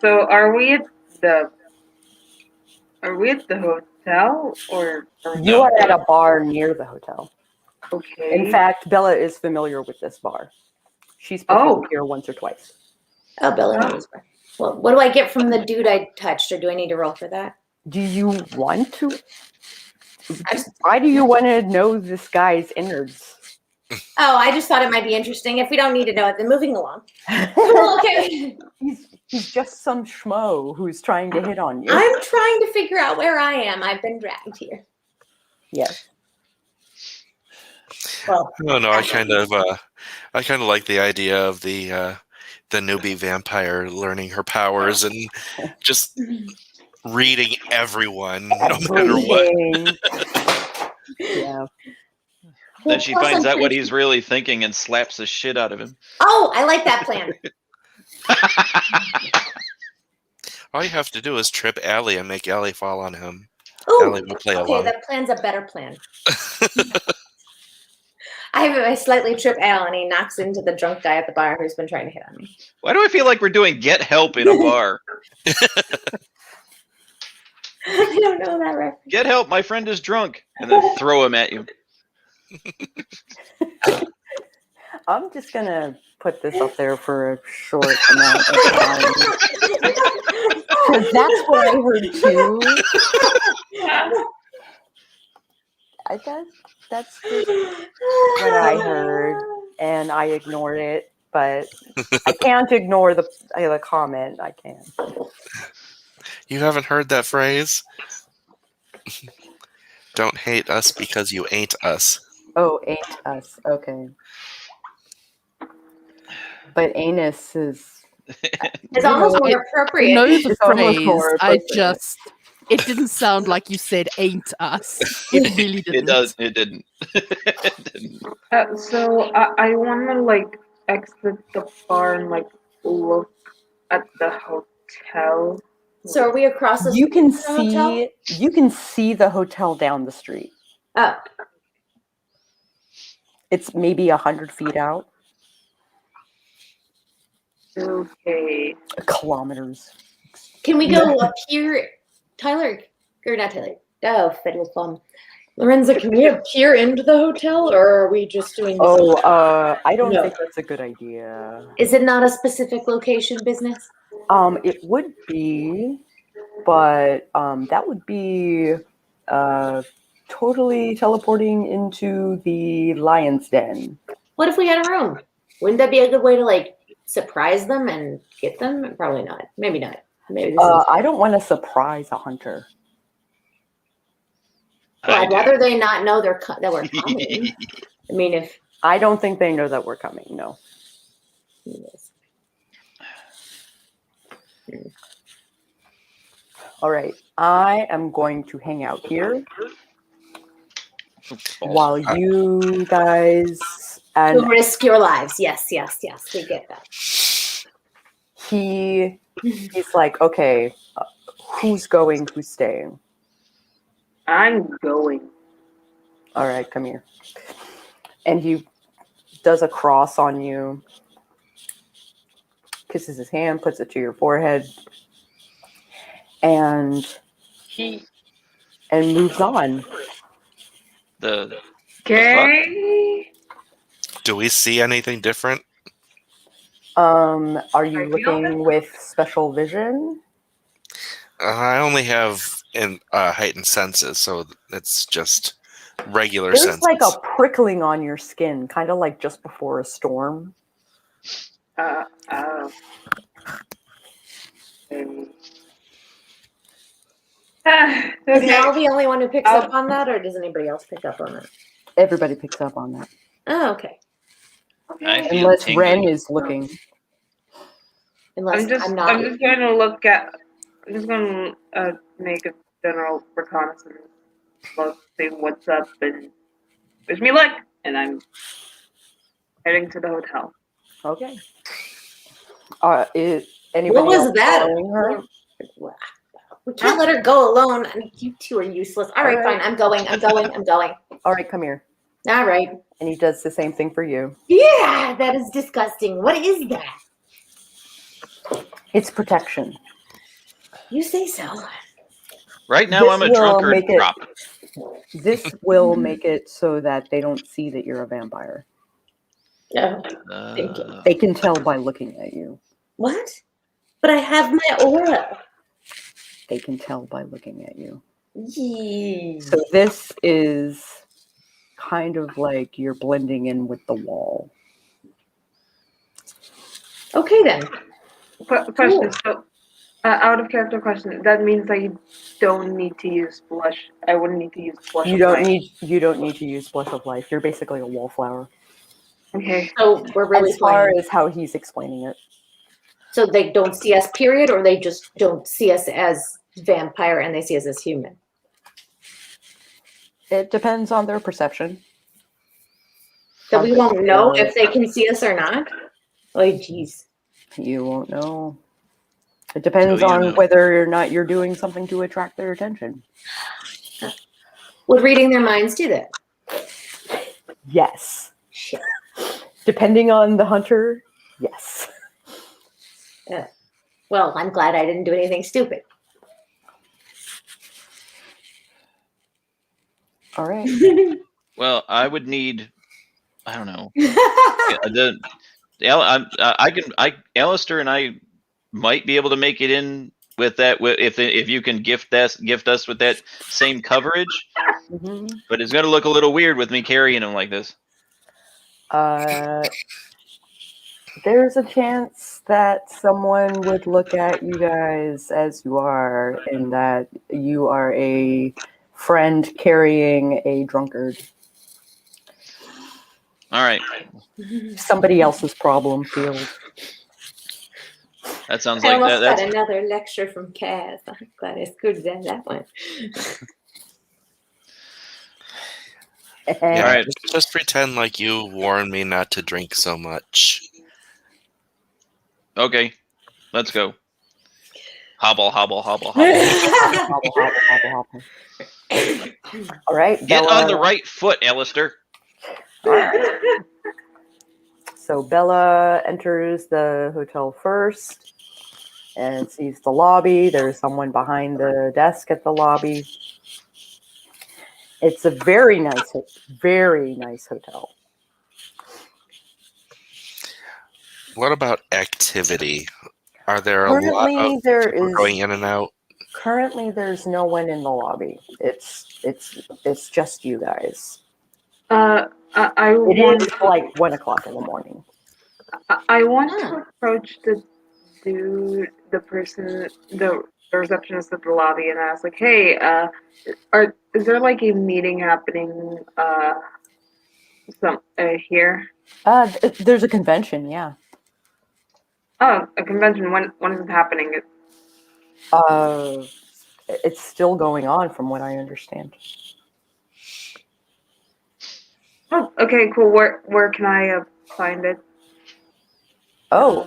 So are we at the hotel or You are at a bar near the hotel. okay? In fact, Bella is familiar with this bar. She's performed here once or twice. Oh, Bella knows. Well, what do I get from the dude I touched, or do I need to roll for that? Do you want to? Why do you want to know this guy's innards? Oh, I just thought it might be interesting. If we don't need to know it, then moving along. Well, okay. He's just some schmo who's trying to hit on you. I'm trying to figure out where I am. I've been dragged here. Yes. Well, No, I kind of like the idea of the newbie vampire learning her powers and just reading everyone, no matter what. Yeah. Then she finds out what he's really thinking and slaps the shit out of him. Oh, I like that plan. All you have to do is trip Allie and make Allie fall on him. Ooh, Allie will play okay, along. that plan's a better plan. I slightly trip Al and he knocks into the drunk guy at the bar who's been trying to hit on me. Why do I feel like we're doing get help in a bar? I don't know that reference. Get help, my friend is drunk. And then throw him at you. I'm just going to put this up there for a short amount of time. Because that's what I heard too. I guess that's just what I heard, and I ignored it. But I can't ignore the comment. I can't. You haven't heard that phrase? Don't hate us because you ain't us. Oh, ain't us. Okay. But anus is... It's almost more appropriate. No, the It's almost phrase. more appropriate. It didn't sound like you said "ain't us." It really didn't. It does. It didn't. It didn't. So I want to exit the bar and look at the hotel. So are we across the You street can from the hotel? see the hotel down the street. Oh, It's maybe 100 feet out. Okay. Kilometers. can we go up here, Tyler? Or not Tyler? Oh, fiddle thumb. Lorenza, can we appear into the hotel, or are we just doing this? I don't No. think that's a good idea. Is it not a specific location business? It would be, but that would be totally teleporting into the lion's den. What if we had a room? Wouldn't that be a good way to like surprise them and get them? Probably not. Maybe not. Maybe this is. I don't want to surprise a hunter. Well, I'd do. rather they not know that we're coming. I mean, if I don't think they know that we're coming. No. All right. I am going to hang out here while you guys to and risk your lives. Yes, we get that. he's like, okay, who's going? Who's staying? I'm going. All right, come here. And he does a cross on you, kisses his hand, puts it to your forehead, and moves on. Okay. Do we see anything different? Are you looking with special vision? I only have heightened senses, so it's just regular There's senses. like a prickling on your skin, kind of like just before a storm. Okay. Is Mel the only one who picks up on that, or does anybody else pick up on that? Everybody picks up on that. Oh, okay. I feel Unless tingly. Ren is looking. Unless I'm not. I'm just going to look at. I'm just going to make a general reconnaissance. Look, see what's up, and wish me luck. And I'm heading to the hotel. Okay. Is anybody What was else that? following her? We can't let her go alone. You two are useless. All right, All right. fine. I'm going. All right, come here. All right. And he does the same thing for you. Yeah, that is disgusting. What is that? It's protection. You say so. Right now, This I'm a will drunkard make it- prop. This will make it so that they don't see that you're a vampire. Oh, thank you. They can tell by looking at you. What? But I have my aura. They can tell by looking at you. Yee. So this is kind of like you're blending in with the wall. Okay then. Question. So, out of character question. That means that you don't need to use blush. I wouldn't need to use blush. You of don't light. need to use blush of life. You're basically a wallflower. Okay. So we're really As far fine. as how he's explaining it. So they don't see us, period, or they just don't see us as vampire and they see us as human? It depends on their perception. So we won't know if they can see us or not? Oh, jeez. You won't know. It depends Till you on know. whether or not you're doing something to attract their attention. Would reading their minds do that? Yes. Shit. Depending on the hunter, yes. Well, I'm glad I didn't do anything stupid. All right. Well, I would need. I don't know. Allistair and I might be able to make it in with that if you can gift us with that same coverage. Mm-hmm. But it's going to look a little weird with me carrying him like this. There's a chance that someone would look at you guys as you are, and that you are a friend carrying a drunkard. All right, Somebody else's problem field. that sounds I like almost that. got another lecture from Kaz. I'm glad I screwed that one. Yeah, All right. just pretend like you warned me not to drink so much. Okay, let's go. Hobble, hobble, hobble, hobble. Hobble, hobble, hobble, hobble. All right. Get Bella, on the right foot, Allistair. So Bella enters the hotel first and sees the lobby. There's someone behind the desk at the lobby. It's a very nice hotel. What about activity? Are there a lot Currently, of there people is going in and out? Currently, there's no one in the lobby. It's just you guys. I It want is like 1 o'clock in the morning. I want to approach the dude, the receptionist at the lobby, and ask like, "Hey, is there like a meeting happening here?" There's a convention, yeah. Oh, a convention. When is it happening? It's still going on, from what I understand. Oh, okay, cool. Where can I find it? Oh,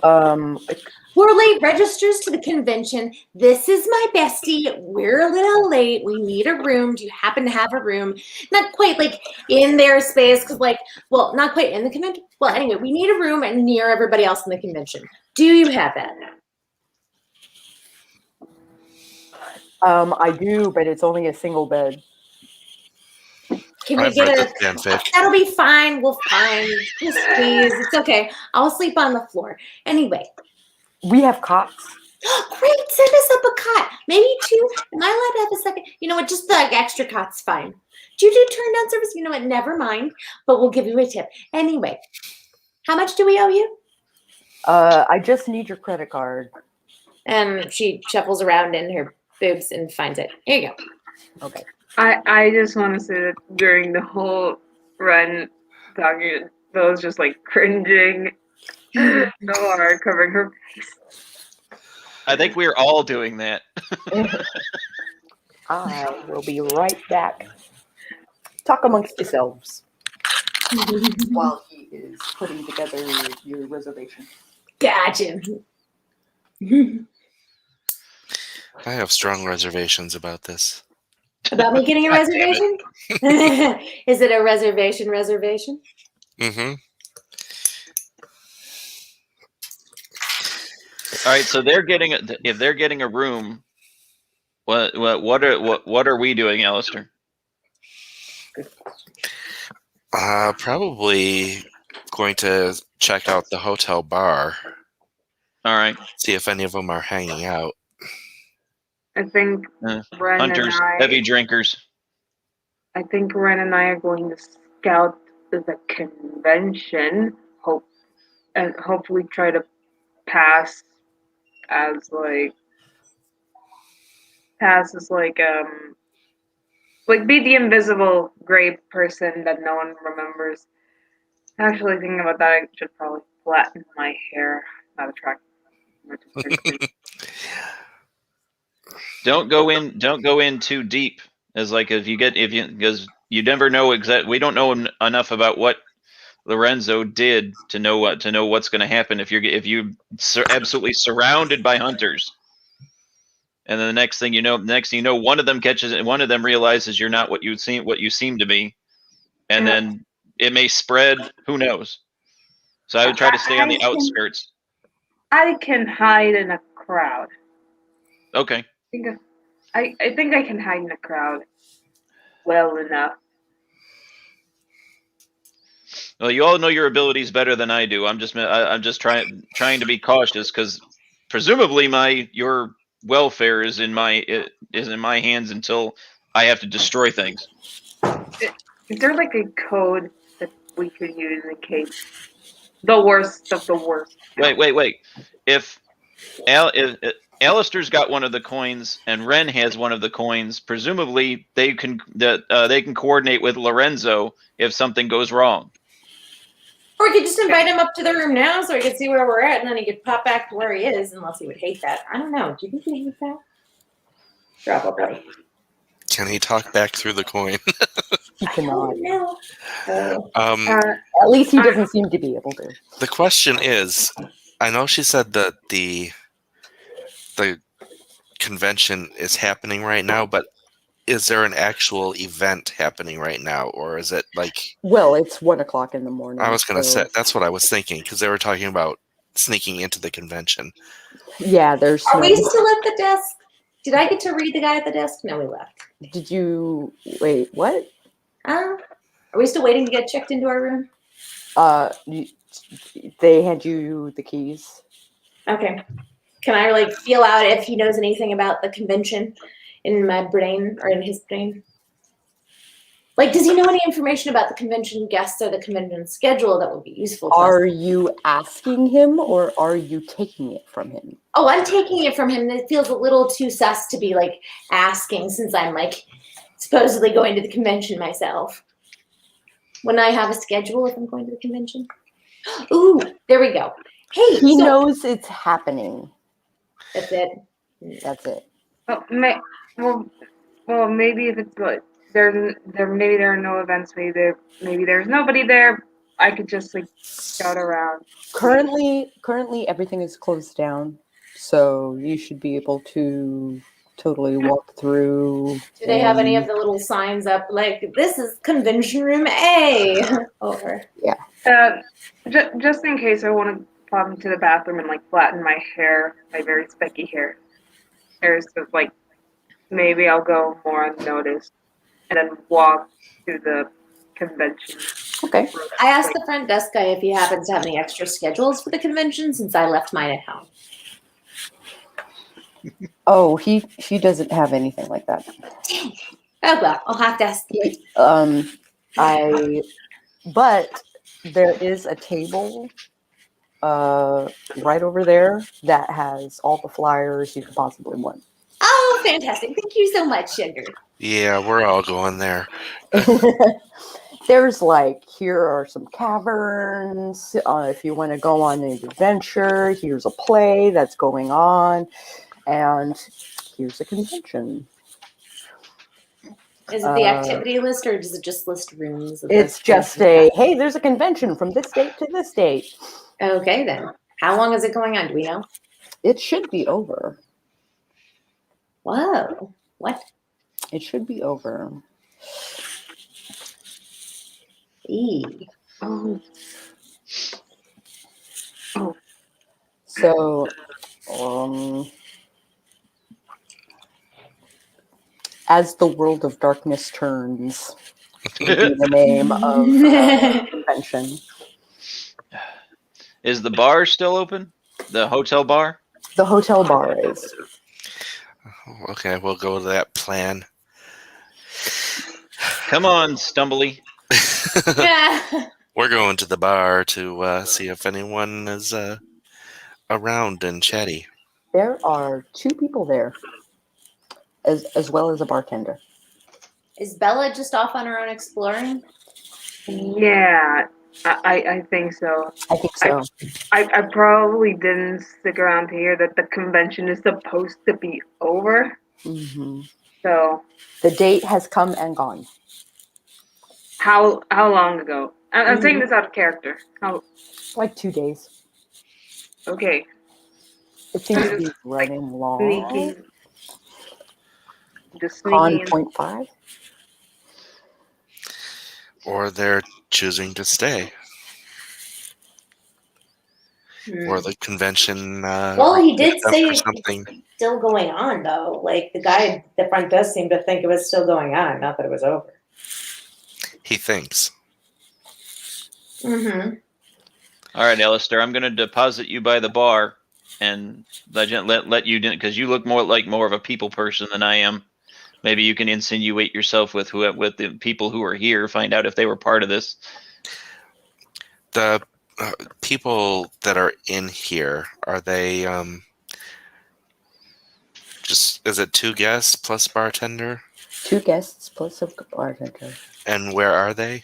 We're late registers to the convention. This is my bestie. We're a little late. We need a room. Do you happen to have a room? Not quite like in their space, because well, not quite in the convention. Well, anyway, we need a room and near everybody else in the convention. Do you have that? I do, but it's only a single bed. Can we I've get read a? this fanfic. That'll be fine. We'll find. Just please, it's okay. I'll sleep on the floor. Anyway. We have cots. Great, send us up a cot. Maybe 2. Am I allowed to have a second? You know what? Just the extra cot's fine. Do you do turn down service? You know what? Never mind. But we'll give you a tip. Anyway, how much do we owe you? I just need your credit card. She shuffles around in her boobs and finds it. Here you go. Okay. I just want to say that during the whole run, talking, Bill was just like cringing so hard, covering her face. I think we're all doing that. I will be right back. Talk amongst yourselves while he is putting together your reservation. Gotcha. I have strong reservations about this. About me getting a reservation? Is it a reservation? Mm-hmm. All right, so if they're getting a room, what are we doing, Allistair? Probably going to check out the hotel bar. All right, See if any of them are hanging out. I think Ren hunters, and heavy drinkers. I think Ren and I are going to scout the convention, hopefully try to pass as like be the invisible gray person that no one remembers. Actually, thinking about that, I should probably flatten my hair. Not attractive. Don't go in too deep. As like because you never know we don't know enough about what Lorenzo did to know what's going to happen if you're absolutely surrounded by hunters. And then the next thing you know, one of them catches it, one of them realizes you're not what you seem to be, and then it may spread. Who knows? So I would try to stay on the outskirts. I can hide in a crowd. Okay. I think I can hide in a crowd well enough. Well, you all know your abilities better than I do. I'm just trying to be cautious because presumably your welfare is in my hands until I have to destroy things. Is there like a code that we could use in case the worst of the worst? Wait. If Allistair's got one of the coins and Ren has one of the coins, presumably they can coordinate with Lorenzo if something goes wrong. Or we could just invite him up to the room now so he could see where we're at, and then he could pop back to where he is, unless he would hate that. I don't know. Do you think he'd hate that? Probably. Can he talk back through the coin? He cannot. No. At least he doesn't seem to be able to. The question is, I know she said that the convention is happening right now, but is there an actual event happening right now, or is it like? Well, it's 1 o'clock in the morning. I was going to say that's what I was thinking because they were talking about sneaking into the convention. Yeah, there's. Are we still at the desk? Did I get to read the guy at the desk? No, we left. Did you wait? What? Are we still waiting to get checked into our room? They hand you the keys. Okay. Can I like feel out if he knows anything about the convention in my brain or in his brain? Like, does he know any information about the convention guests or the convention schedule that would be useful to us? Are you asking him or are you taking it from him? Oh, I'm taking it from him. It feels a little too sus to be like asking since I'm like supposedly going to the convention myself. Wouldn't I have a schedule if I'm going to the convention? Ooh, there we go. Hey, He so knows it's happening. that's it. That's it. Well, maybe if it's like maybe there are no events. Maybe there's nobody there. I could just like scout around. Currently, everything is closed down, so you should be able to totally walk through. Do they have any of the little signs up like this is convention room A? Over. Just in case I want to pop into the bathroom and like flatten my hair, my very specky hair. There's like maybe I'll go more unnoticed and then walk to the convention. Okay. I asked the front desk guy if he happens to have any extra schedules for the convention since I left mine at home. Oh, he doesn't have anything like that. Oh well, I'll have to ask. But there is a table right over there that has all the flyers you could possibly want. Oh, fantastic. Thank you so much, Sugar. Yeah, we're all going there. There's like, here are some caverns. If you want to go on an adventure, here's a play that's going on. And here's a convention. Is it the activity list or does it just list rooms? It's just hey, there's a convention from this date to this date. Okay, then. How long is it going on? Do we know? It should be over. Whoa. What? It should be over. Eee. Oh. So, as the world of darkness turns, would be the name of the convention. Is the bar still open? The hotel bar? The hotel bar is. Okay, we'll go to that plan. Come on, Stumbly. Yeah. We're going to the bar to see if anyone is around and chatty. There are 2 people there, as well as a bartender. Is Bella just off on her own exploring? Yeah, I think so. I think so. I probably didn't stick around to hear that the convention is supposed to be over. Mm-hmm. So The date has come and gone. how long ago? I'm taking this out of character. Like 2 days. Okay. It seems to be running long. Sneaking. Just Con sneaking. 0.5. Or they're choosing to stay. Or the convention. Well, he did picked up say for it's something. still going on, though. Like, the guy at the front desk seemed to think it was still going on, not that it was over. He thinks. Mm-hmm. All right, Allistair, I'm going to deposit you by the bar and let you do it because you look more of a people person than I am. Maybe you can insinuate yourself with the people who are here, find out if they were part of this. The people that are in here, are they just, is it 2 guests plus bartender? 2 guests plus a bartender. And where are they?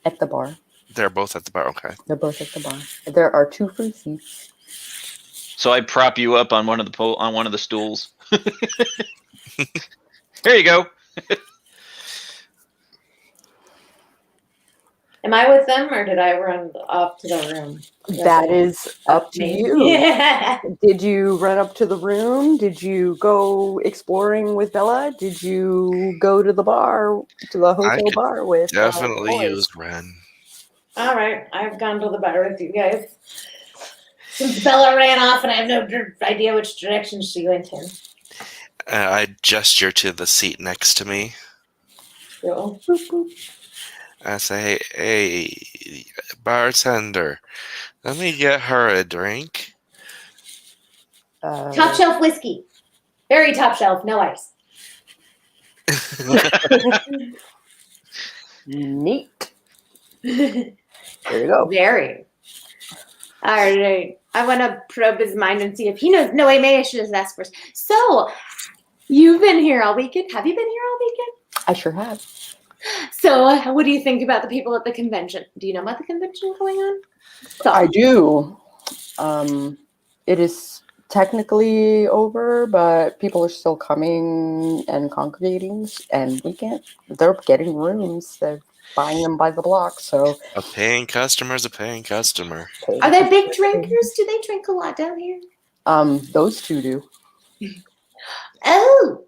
At the bar. They're both at the bar. Okay. They're both at the bar. There are 2 free seats. So I prop you up on one of the stools. Here you go. Am I with them, or did I run off to the room? That is up to you. Yeah. Did you run up to the room? Did you go exploring with Bella? Did you go to the bar, to the hotel could bar with Definitely boys? use Ren. All right, I've gone to the bar with you guys. Since Bella ran off and I have no idea which direction she went in. I gesture to the seat next to me. So, I say, hey, bartender, let me get her a drink. Top shelf whiskey. Very top shelf, no ice. Neat. There you go. Very. All right. I want to probe his mind and see if he knows. No, wait, maybe I should just ask first. So, you've been here all weekend. Have you been here all weekend? I sure have. So, what do you think about the people at the convention? Do you know about the convention going on? I do. It is technically over, but people are still coming and congregating, and they're getting rooms. They're buying them by the block, so. A paying customer's a paying customer. Are they big drinkers? Do they drink a lot down here? Those two do. Oh,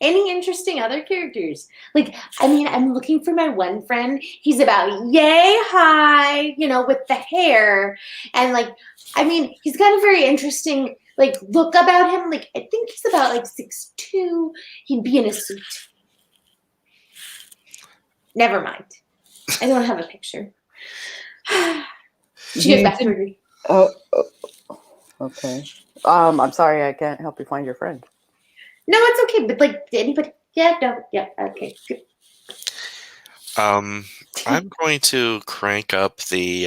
any interesting other characters? Like, I mean, I'm looking for my one friend. He's about yay high, with the hair. And like, I mean, he's got a very interesting, like, look about him. Like, I think he's about like 6'2". He'd be in a suit. Never mind. I don't have a picture. She goes back to her. Oh, okay. I'm sorry, I can't help you find your friend. No, it's okay. But like, did anybody? Yeah, no, yeah, okay. Good. I'm going to crank up the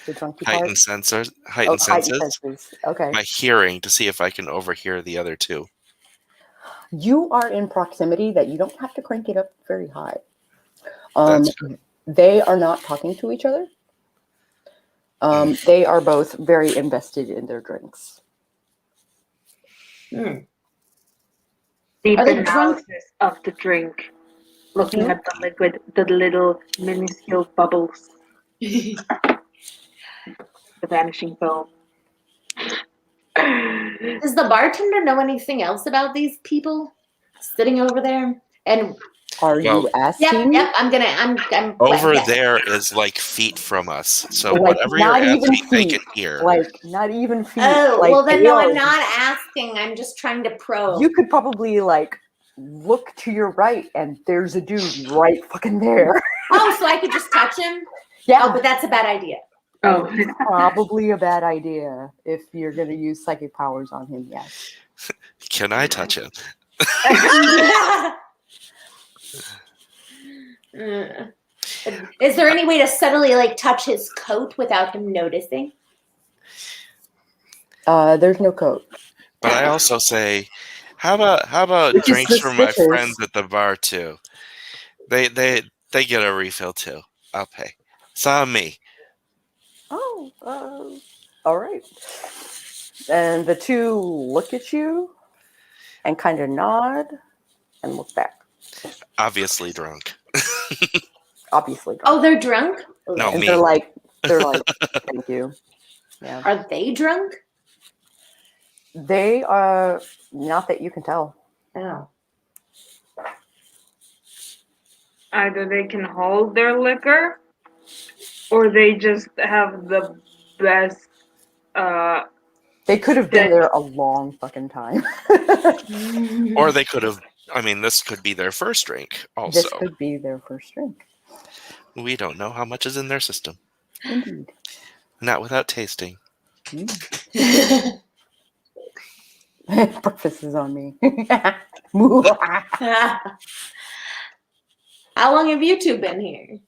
drunky heightened part? senses, Okay. my hearing, to see if I can overhear the other two. You are in proximity that you don't have to crank it up very high. That's good. They are not talking to each other. They are both very invested in their drinks. Deep Are they drunk? analysis of the drink, looking at the liquid, the little minuscule bubbles, the vanishing foam. Does the bartender know anything else about these people sitting over there? And Are you asking? yep. I'm Over yeah. there is like feet from us, so Like, whatever you're not even asking, they feet. can hear. Like, not even feet. Oh, like, well then no, I'm ears. not asking. I'm just trying to probe. You could probably like look to your right, and there's a dude right fucking there. Oh, so I could just touch him? Yeah, Oh, but that's a bad idea. Oh, it's probably a bad idea if you're gonna use psychic powers on him. Yes. Can I touch him? Is there any way to subtly like touch his coat without him noticing? There's no coat. But I also say, how about Which is drinks from my suspicious. friends at the bar too? They get a refill too. I'll pay. It's on me. Oh, all right. And the two look at you and kind of nod and look back. Obviously drunk. Obviously. Oh, they're drunk? No, and me. they're like, thank you. Yeah. Are they drunk? They are not that you can tell. Oh. either they can hold their liquor, or they just have the best. They could have been there a long fucking time. Or they could have. I mean, this could be their first drink. Also, This could be their first drink. we don't know how much is in their system. Indeed. Not without tasting. Breakfast is on me. How long have you two been here?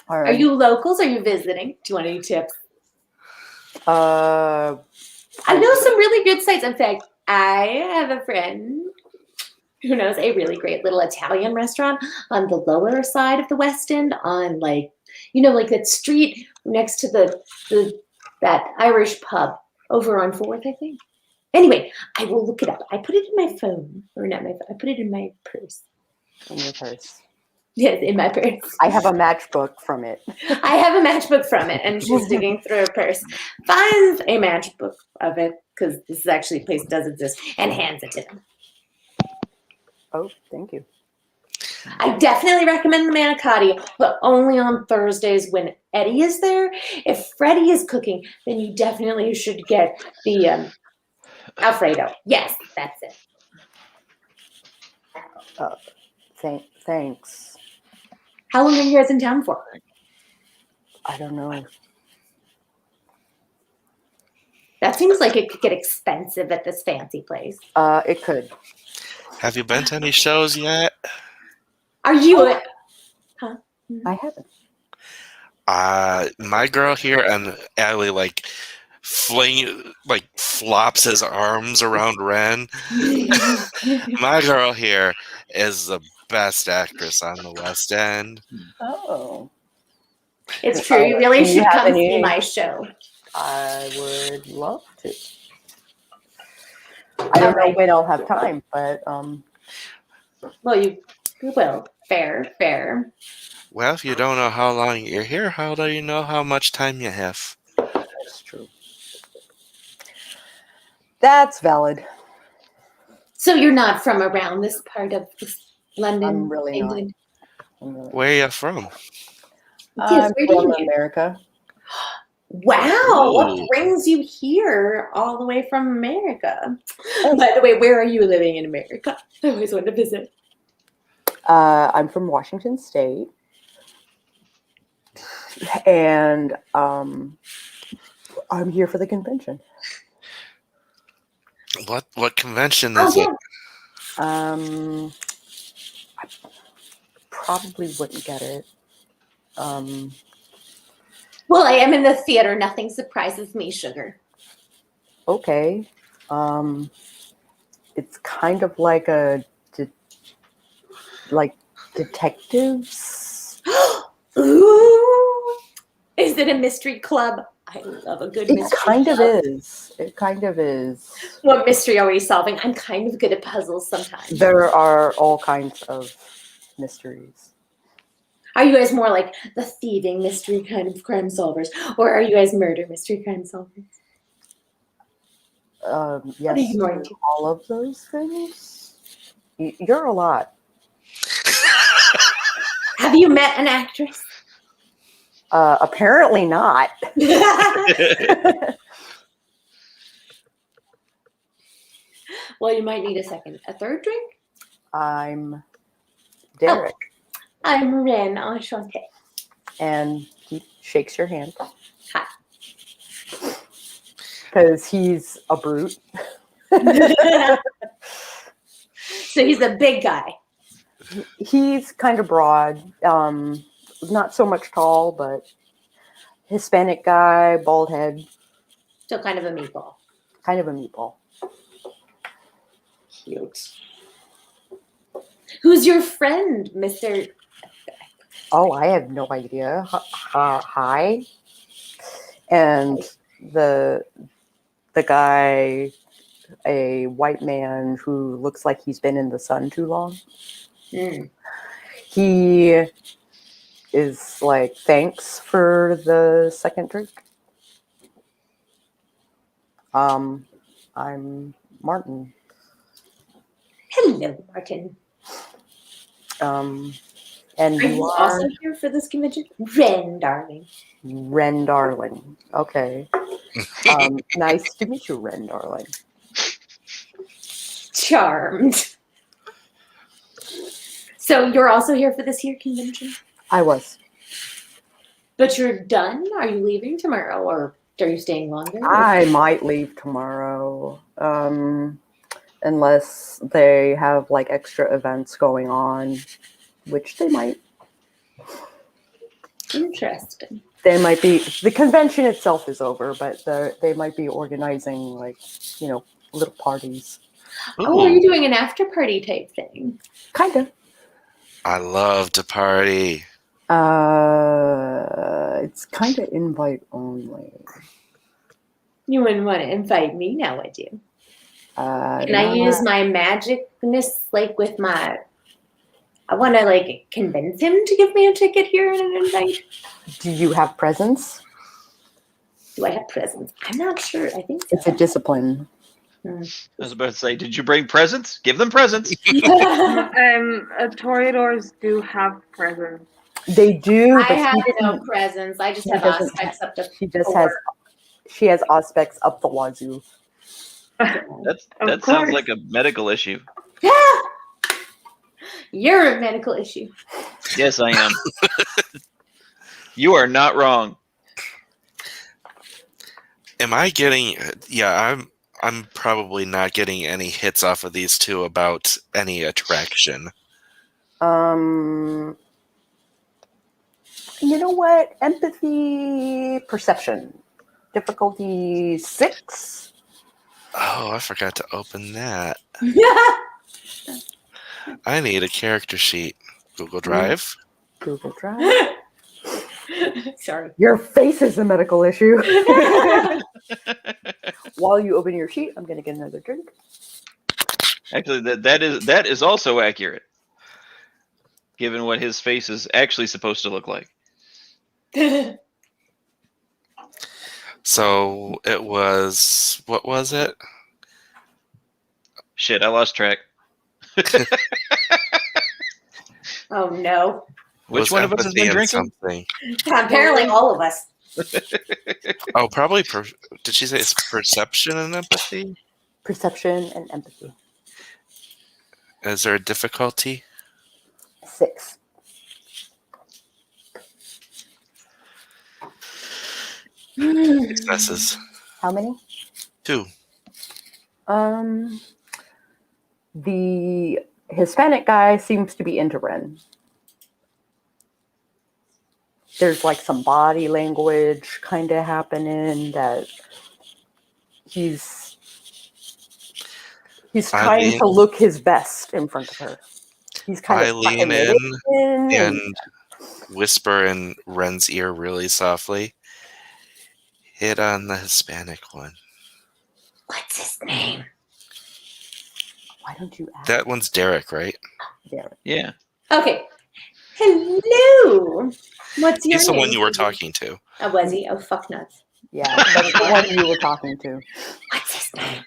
All Are right. you locals? Are you visiting? Do you want any tips? Uh, I know some really good sites. In fact, I have a friend who knows a really great little Italian restaurant on the lower side of the West End, on like that street next to that Irish pub over on 4th, I think. Anyway, I will look it up. I put it in my phone, or not my phone. I put it in my purse. in your purse. Yes, in my purse. I have a matchbook from it. I have a matchbook from it, and she's digging through her purse, finds a matchbook of it, because this is actually a place that does exist, and hands it to them. Oh, thank you. I definitely recommend the manicotti, but only on Thursdays when Eddie is there. If Freddie is cooking, then you definitely should get the Alfredo. Yes, that's it. Thanks. How long are you guys in town for? I don't know. That seems like it could get expensive at this fancy place. It could. Have you been to any shows yet? Are you? I haven't. My girl here and Allie flops his arms around Ren. My girl here is the best actress on the West End. Oh. It's true. You really Do you should have come any- see my show. I would love to. I don't know when I'll have time, but Well, you will. Fair. Well, if you don't know how long you're here, how do you know how much time you have? that's true. That's valid. So you're not from around this part of London, I'm really not. England? Where are you from? I'm where do from you live? America. Wow, what Ooh. brings you here all the way from America? By the way, where are you living in America? I always want to visit. I'm from Washington State, and I'm here for the convention. What convention Oh, is yeah. it? I probably wouldn't get it. Well, I am in the theater. Nothing surprises me, sugar. Okay. It's kind of like detectives. Ooh. Is it a mystery club? I love a good It mystery kind of club. is. It kind of is. What mystery are we solving? I'm kind of good at puzzles sometimes. There are all kinds of mysteries. Are you guys more like the thieving mystery kind of crime solvers? Or are you guys murder mystery crime solvers? Yes, are you more into? all of those things. You're a lot. Have you met an actress? Apparently not. Well, you might need a third drink. I'm Derek, I'm Ren, enchanté. and he shakes your hand. Hi. Because he's a brute. So he's a big guy. He's kind of broad. Not so much tall, but Hispanic guy, bald head, So kind of a meatball. kind of a meatball. Cute. Who's your friend, Mr. Oh, I have no idea. Hi. And the guy, a white man who looks like he's been in the sun too long. Mm. He is like, thanks for the second drink. I'm Martin. Hello, Martin. And Are you you are also here for this convention? Ren, darling. Ren Darling. Okay. Nice to meet you, Ren Darling. Charmed. So you're also here for this here convention? I was. But you're done? Are you leaving tomorrow or are you staying longer? I might leave tomorrow. Unless they have like extra events going on, which they might. Interesting. They might be. The convention itself is over, but they might be organizing like, little parties. Oh, are you doing an after party type thing? Kind of. I love to party. It's kind of invite only. You wouldn't want to invite me now, would you? Can I Not- use my magicness with my... I want to convince him to give me a ticket here and an invite. Do you have presents? Do I have presents? I'm not sure. I think so. It's a discipline. I was about to say, did you bring presents? Give them presents. Toreadors do have presents. They do, I but have he no doesn't- presents. I just he have doesn't aspects up to she just 4. has. She has aspects up the wazoo. That Of sounds course. like a medical issue. You're a medical issue. Yes, I am. You are not wrong. Am I getting? Yeah, I'm probably not getting any hits off of these two about any attraction. You know what? Empathy, perception, difficulty 6. Oh, I forgot to open that. I need a character sheet. Google Drive. Google Drive. Sorry. Your face is a medical issue. While you open your sheet, I'm going to get another drink. Actually, that is also accurate, given what his face is actually supposed to look like. So it was. What was it? Shit, I lost track. Oh no. Which one of us has been empathy and drinking? Something. Apparently all of us. Oh, probably. Did she say it's perception and empathy? Perception and empathy. Is there a difficulty? 6. Successes. How many? 2. The Hispanic guy seems to be into Ren. There's like some body language kind of happening that he's trying to look his best in front of her. He's kind of lean tucking it in and whisper in Ren's ear really softly. Hit on the Hispanic one. What's his name? Why don't you ask? That one's Derek, right? Derek. Yeah. Okay. Hello. What's your He's name? the one you were talking to. Oh, was he? Oh, fuck nuts. Yeah, that's the one you were talking to. What's his name?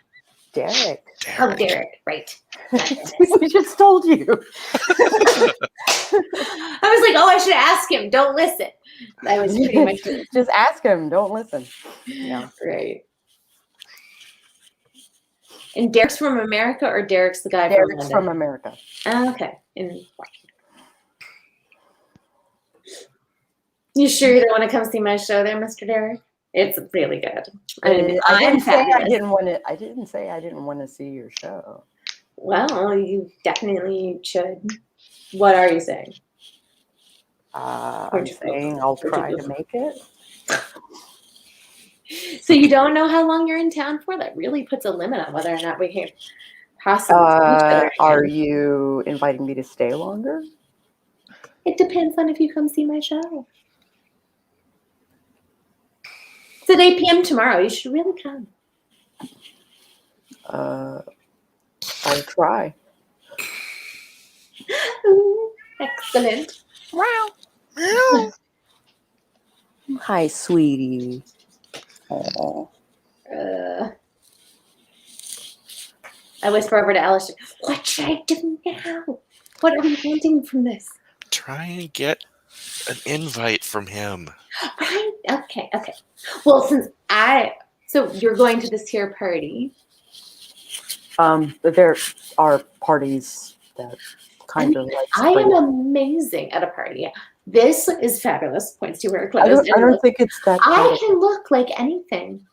Derek. Oh, Derek. Right. We just told you. I was like, oh, I should ask him. Don't listen. I was pretty much just ask him. Don't listen. Yeah. Right. And Derek's from America, or Derek's the guy Derek's from London? from America. Oh, okay. You sure you don't want to come see my show there, Mr. Derek? It's really good. I I'm didn't say I fabulous. didn't want to. I didn't say I didn't want to see your show. Well, you definitely should. What are you saying? I'm saying I'll try to make it. So you don't know how long you're in town for? That really puts a limit on whether or not we can possibly see each other. Are you inviting me to stay longer? It depends on if you come see my show. It's at 8 p.m. tomorrow. You should really come. I'll try. Ooh, excellent. Wow. Hi, sweetie. Aww. I whisper over to Alison, what should I do now? What are we wanting from this? Try and get an invite from him. Right? Okay. Well, so you're going to this here party. There are parties that kind of like. I am amazing at a party. This is fabulous. Points to her clothes. I don't think it's that. I can look like anything.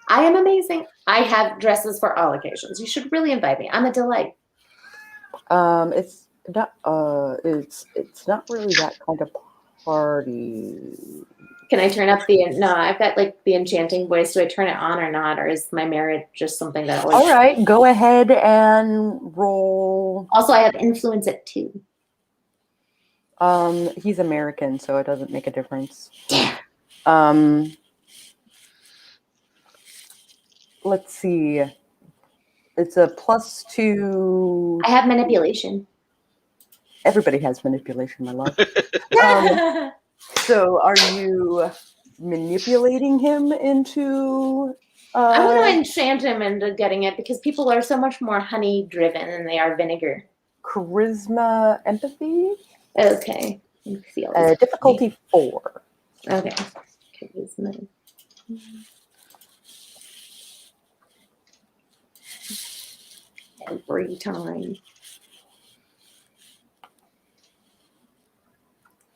I am amazing. I have dresses for all occasions. You should really invite me. I'm a delight. It's not. It's not really that kind of party. Can I turn up the? No, I've got like the enchanting voice. Do I turn it on or not, or is my merit just something that always? All right, go ahead and roll. Also, I have influence at 2. He's American, so it doesn't make a difference. Let's see. It's a +2. I have manipulation. Everybody has manipulation, my love. So are you manipulating him into... I want to enchant him into getting it because people are so much more honey driven than they are vinegar. Charisma, empathy? Okay. Difficulty 4. Okay. Charisma. Every time.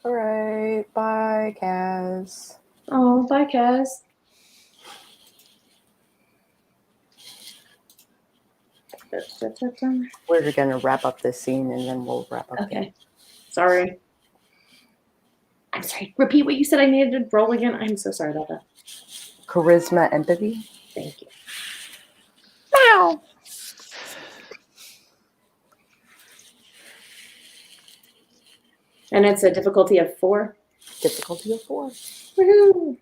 All right. Bye, Kaz. Oh, bye, Kaz. We're gonna wrap up this scene and then we'll wrap up. Okay. Sorry. I'm sorry. Repeat what you said I needed to roll again. I'm so sorry about that. Charisma, empathy. Thank you. Meow. And it's a difficulty of 4. Difficulty of 4. Woohoo!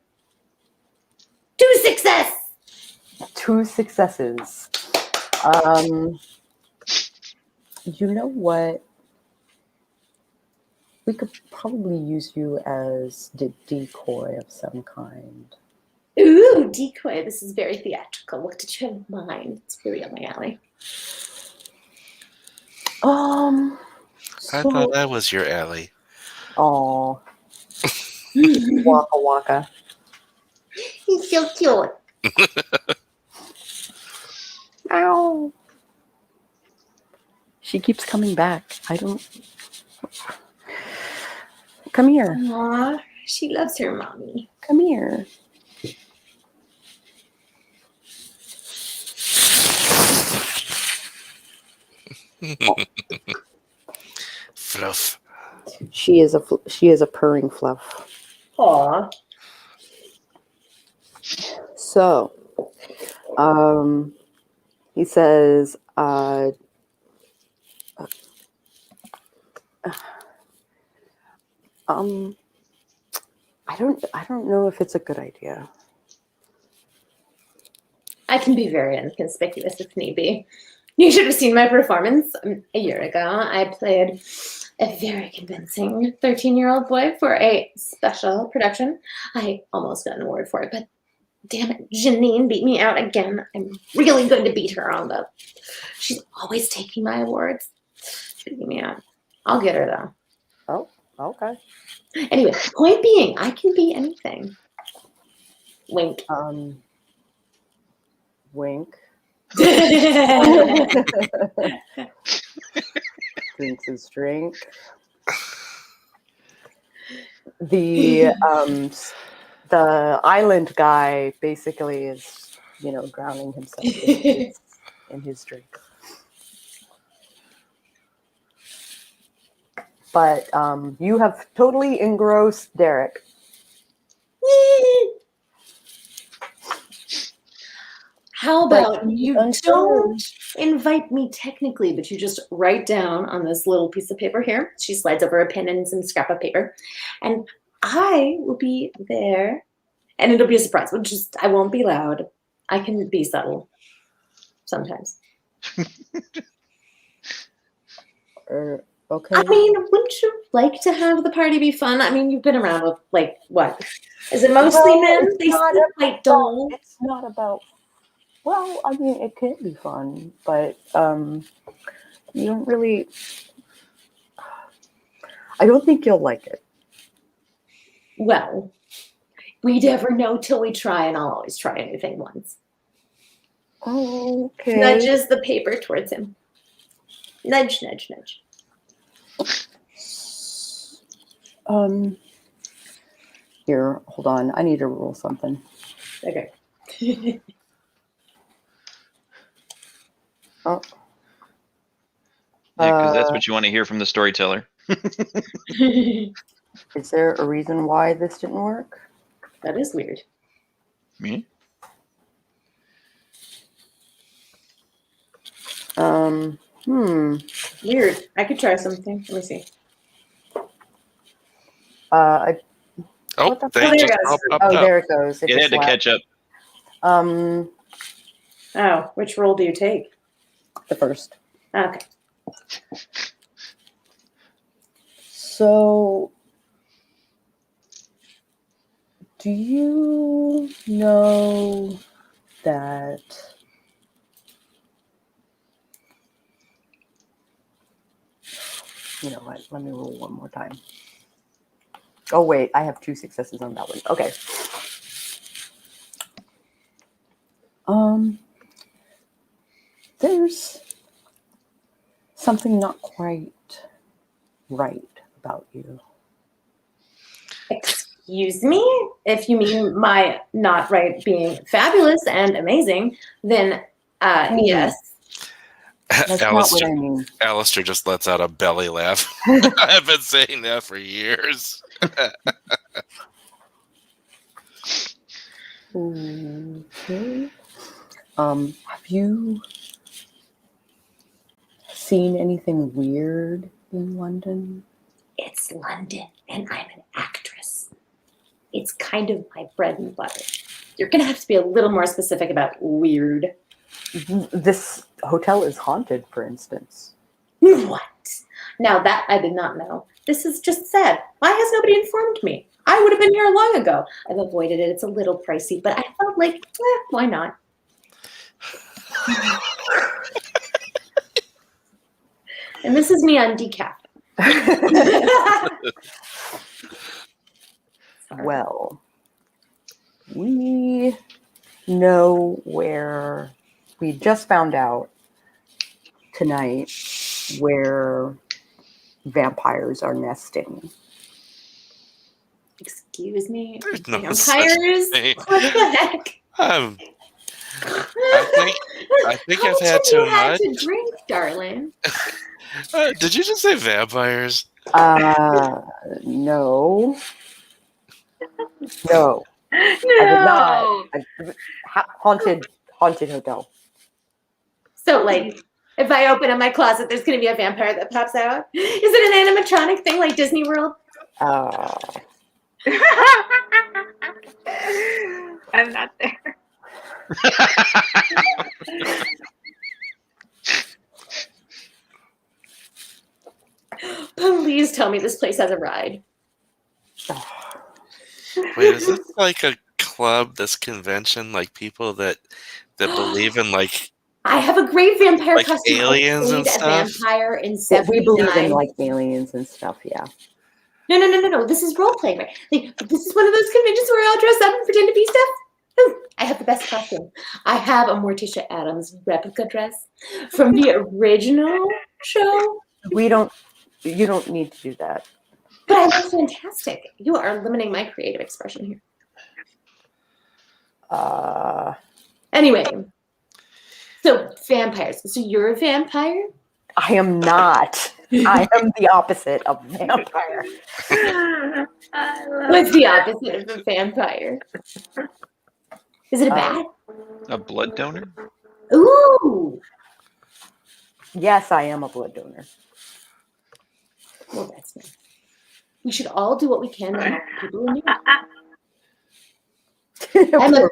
2 success! 2 successes. You know what? We could probably use you as the decoy of some kind. Ooh, decoy. This is very theatrical. What did you have in mind? It's really up my alley. I So, thought that was your alley. aw. Waka waka. He's so cute. Ow. She keeps coming back. I don't. Come here. Aw, she loves her mommy. Come here. Fluff. She is a purring fluff. Aw. So, he says, I don't know if it's a good idea. I can be very inconspicuous if need be. You should have seen my performance a year ago. I played a very convincing 13-year-old boy for a special production. I almost got an award for it, but damn it, Janine beat me out again. I'm really going to beat her on the... She's always taking my awards. She's beating me out. I'll get her, though. Oh, okay. Anyway, point being, I can be anything. Wink. Wink. Drinks his drink. The island guy basically is, drowning himself in his drink. But you have totally engrossed Derek. How about But you don't invite me technically, but you just write down on this little piece of paper here. She slides over a pen and some scrap of paper. And I will be there. And it'll be a surprise. I won't be loud. I can be subtle sometimes. Okay. I mean, wouldn't you like to have the party be fun? I mean, you've been around with, what? Is it mostly men? They seem quite dull. It's not about... Well, I mean, it can be fun, but you don't really... I don't think you'll like it. Well, we never know till we try, and I'll always try anything once. Oh, okay. Nudges the paper towards him. Nudge, nudge, nudge. Here, hold on. I need to roll something. Okay. Oh. Yeah, because that's what you want to hear from the storyteller. Is there a reason why this didn't work? That is weird. Me? Weird. I could try something. Let me see. What the They there it just goes. all popped Oh, up. there it goes. It had to catch up. Oh, which role do you take? The first. Okay. So, do you know that you know what? Let me roll one more time. Oh, wait. I have 2 successes on that one. Okay. There's something not quite right about you. Excuse me? If you mean my not right being fabulous and amazing, then yes. That's not what I mean. Allistair just lets out a belly laugh. I've been saying that for years. Okay. Have you seen anything weird in London? It's London, and I'm an actress. It's kind of my bread and butter. You're going to have to be a little more specific about weird. This hotel is haunted, for instance. What? Now that I did not know. This is just sad. Why has nobody informed me? I would have been here long ago. I've avoided it. It's a little pricey, but I felt like, why not? And this is me on decaf. Well, we know where we just found out tonight where vampires are nesting. Excuse me. There's no Vampires? such thing. What the heck? I think How I've had much have too you had much. to drink, darling? Did you just say vampires? No. No. I did not. Haunted hotel. So, like, if I open up my closet, there's going to be a vampire that pops out? Is it an animatronic thing like Disney World? I'm not there. Please tell me this place has a ride. Wait, is this like a club, this convention, like people that believe in like I have a great vampire Like costume. aliens I and played a stuff? vampire in We 79. believe in like aliens and stuff, yeah. No. This is role playing. Right? Like, this is one of those conventions where we all dress up and pretend to be stuff. Ooh, I have the best costume. I have a Morticia Addams replica dress from the original show. You don't need to do that. But I look fantastic. You are limiting my creative expression here. Anyway, so vampires. So you're a vampire? I am not. I am the opposite of vampire. What's the opposite of a vampire? Is it a bat? A blood donor? Ooh. Yes, I am a blood donor. Well, that's nice. We should all do what we can to help people in need. I'm a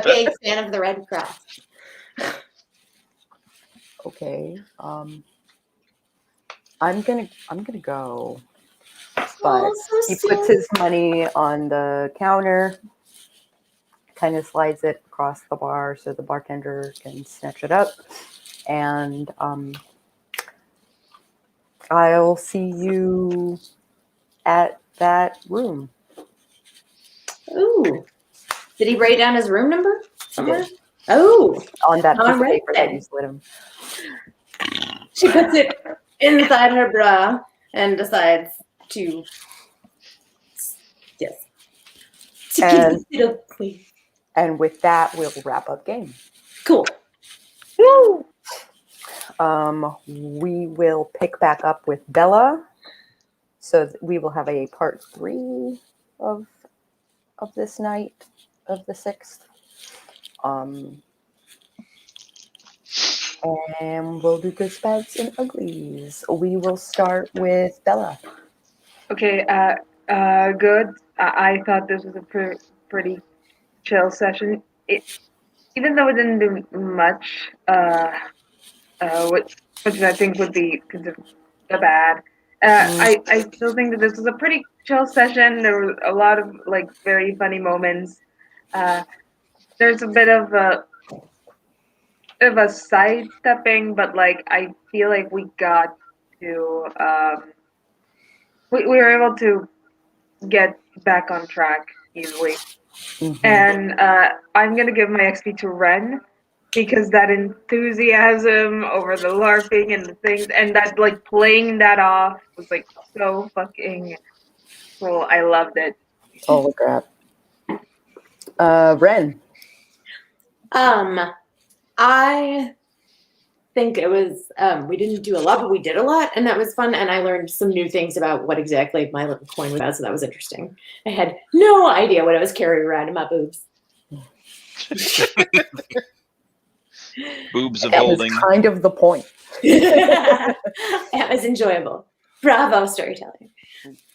big fan of the Red Cross. Okay. I'm gonna go. But Oh, so he puts sweet. his money on the counter, kind of slides it across the bar so the bartender can snatch it up, and I'll see you at that room. Ooh. Did he write down his room number somewhere? did. Oh. On that piece All of right paper that then. you slid him. She puts it inside her bra and decides to, yes, to And- keep it up clean. And with that, we'll wrap up game. Cool. Woo! We will pick back up with Bella. So we will have a part 3 of this night of the 6th. And we'll do goods, bads, and uglies. We will start with Bella. Okay, good. I thought this was a pretty chill session. Even though it didn't do much, which I think would be considered bad. I still think that this was a pretty chill session. There were a lot of like very funny moments. There's a bit of a sidestepping, but like I feel like we got to we were able to get back on track easily. Mhm. And I'm gonna give my XP to Ren because that enthusiasm over the LARPing and the things and that like playing that off was like so fucking cool. I loved it. Holy crap. Ren. I think it was, we didn't do a lot, but we did a lot, and that was fun. And I learned some new things about what exactly my little coin was about, so that was interesting. I had no idea what I was carrying around in my boobs. Boobs of That was holding. kind of the point. That was enjoyable. Bravo, storytelling.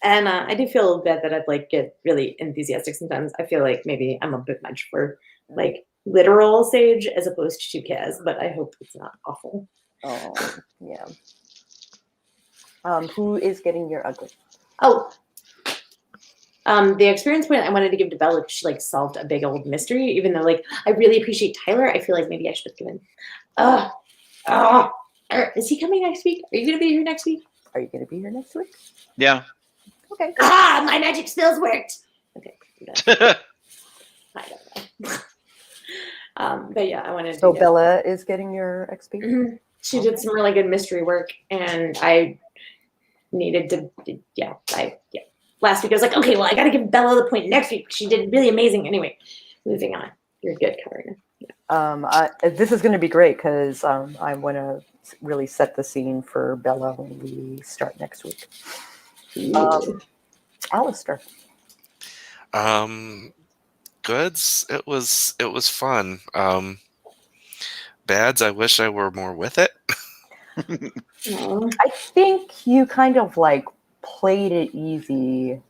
And I do feel a little bit that I'd like get really enthusiastic sometimes. I feel like maybe I'm a bit much for like literal sage as opposed to Kaz, but I hope it's not awful. Oh, yeah. Who is getting your ugly? Oh, the experience point I wanted to give to Bella because she like solved a big old mystery. Even though like I really appreciate Tyler, I feel like maybe I should have given. Is he coming next week? Are you gonna be here next week? Are you going to be here next week? Yeah. Okay. My magic spells worked. Okay. I don't know. But yeah, I wanted to. So Bella is getting your XP? Mhm. She did some really good mystery work, and I needed to. Last week I was like, okay, well, I got to give Bella the point next week. She did really amazing. Anyway, moving on. You're good, Karina. This is going to be great because I want to really set the scene for Bella when we start next week. Allistair. Goods. It was fun. Bads. I wish I were more with it. I think you kind of like played it easy,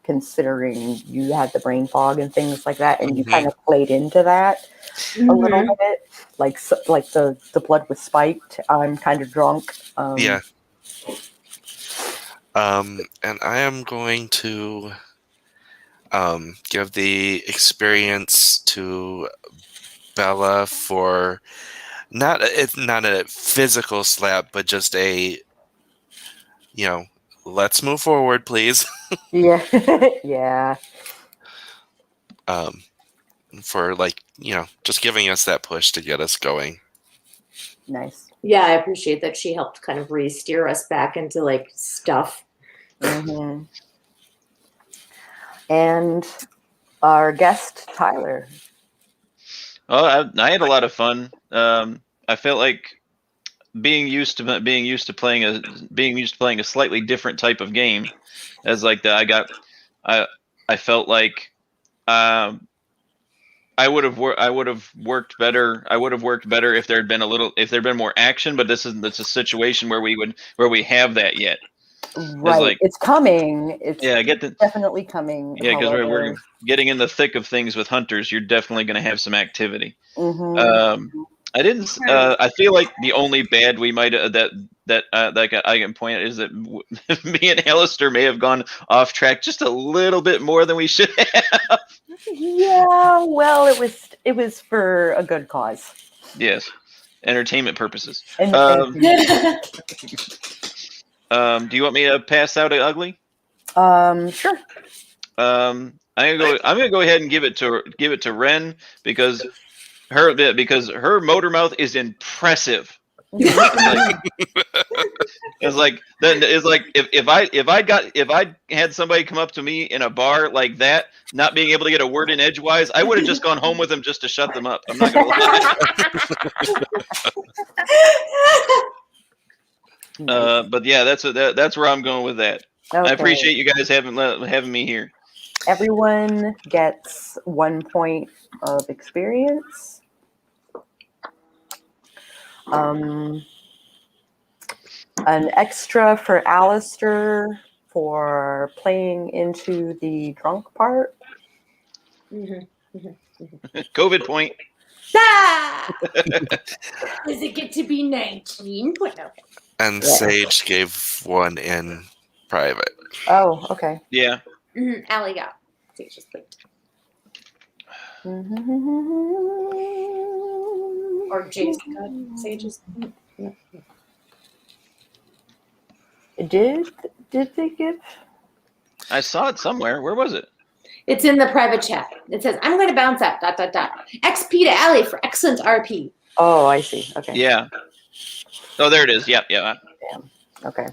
considering you had the brain fog and things like that, and you kind of played into that a little bit. Like the blood was spiked. I'm kind of drunk. Yeah. And I am going to give the experience to Bella for not a physical slap, but just a let's move forward, please. Yeah, yeah. For just giving us that push to get us going. Nice. Yeah, I appreciate that she helped kind of re-steer us back into like stuff. Mm-hmm. And our guest Tyler. Oh, I had a lot of fun. I felt like being used to playing a slightly different type of game, as like that. I felt like I would have worked better. I would have worked better if there'd been more action. But that's a situation where we have that yet. Right, like, it's coming. It's definitely coming. Yeah, because we're getting in the thick of things with hunters. You're definitely going to have some activity. I didn't. I feel like the only bad we might that I can point out is that me and Allistair may have gone off track just a little bit more than we should have. Yeah, well, it was for a good cause. Yes, entertainment purposes. Do you want me to pass out an ugly? Sure. I'm gonna go ahead and give it to Ren because her motor mouth is impressive. It's like if I had somebody come up to me in a bar like that, not being able to get a word in edgewise, I would have just gone home with them just to shut them up. I'm not gonna lie. But yeah, that's where I'm going with that. Okay. I appreciate you guys having me here. Everyone gets 1 point of experience. An extra for Allistair for playing into the drunk part. COVID point. Does it get to be 19? No. And Sage gave one in private. Oh, okay. Yeah. Allie got Sage's plate. Or Jayce got Sage's plate. Did they give? I saw it somewhere. Where was it? It's in the private chat. It says, I'm going to bounce at ... XP to Allie for excellent RP. Oh, I see. Okay. Yeah. Oh, there it is. Yep. Yeah. Damn. Okay.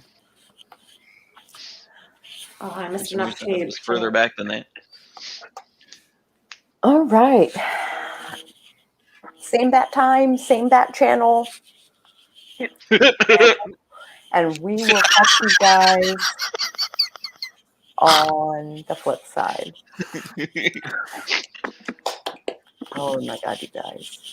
Oh, I missed an opportunity. It was further back than that. All right. Same bat time, same bat channel. And we will catch you guys on the flip side. Oh my God, you guys.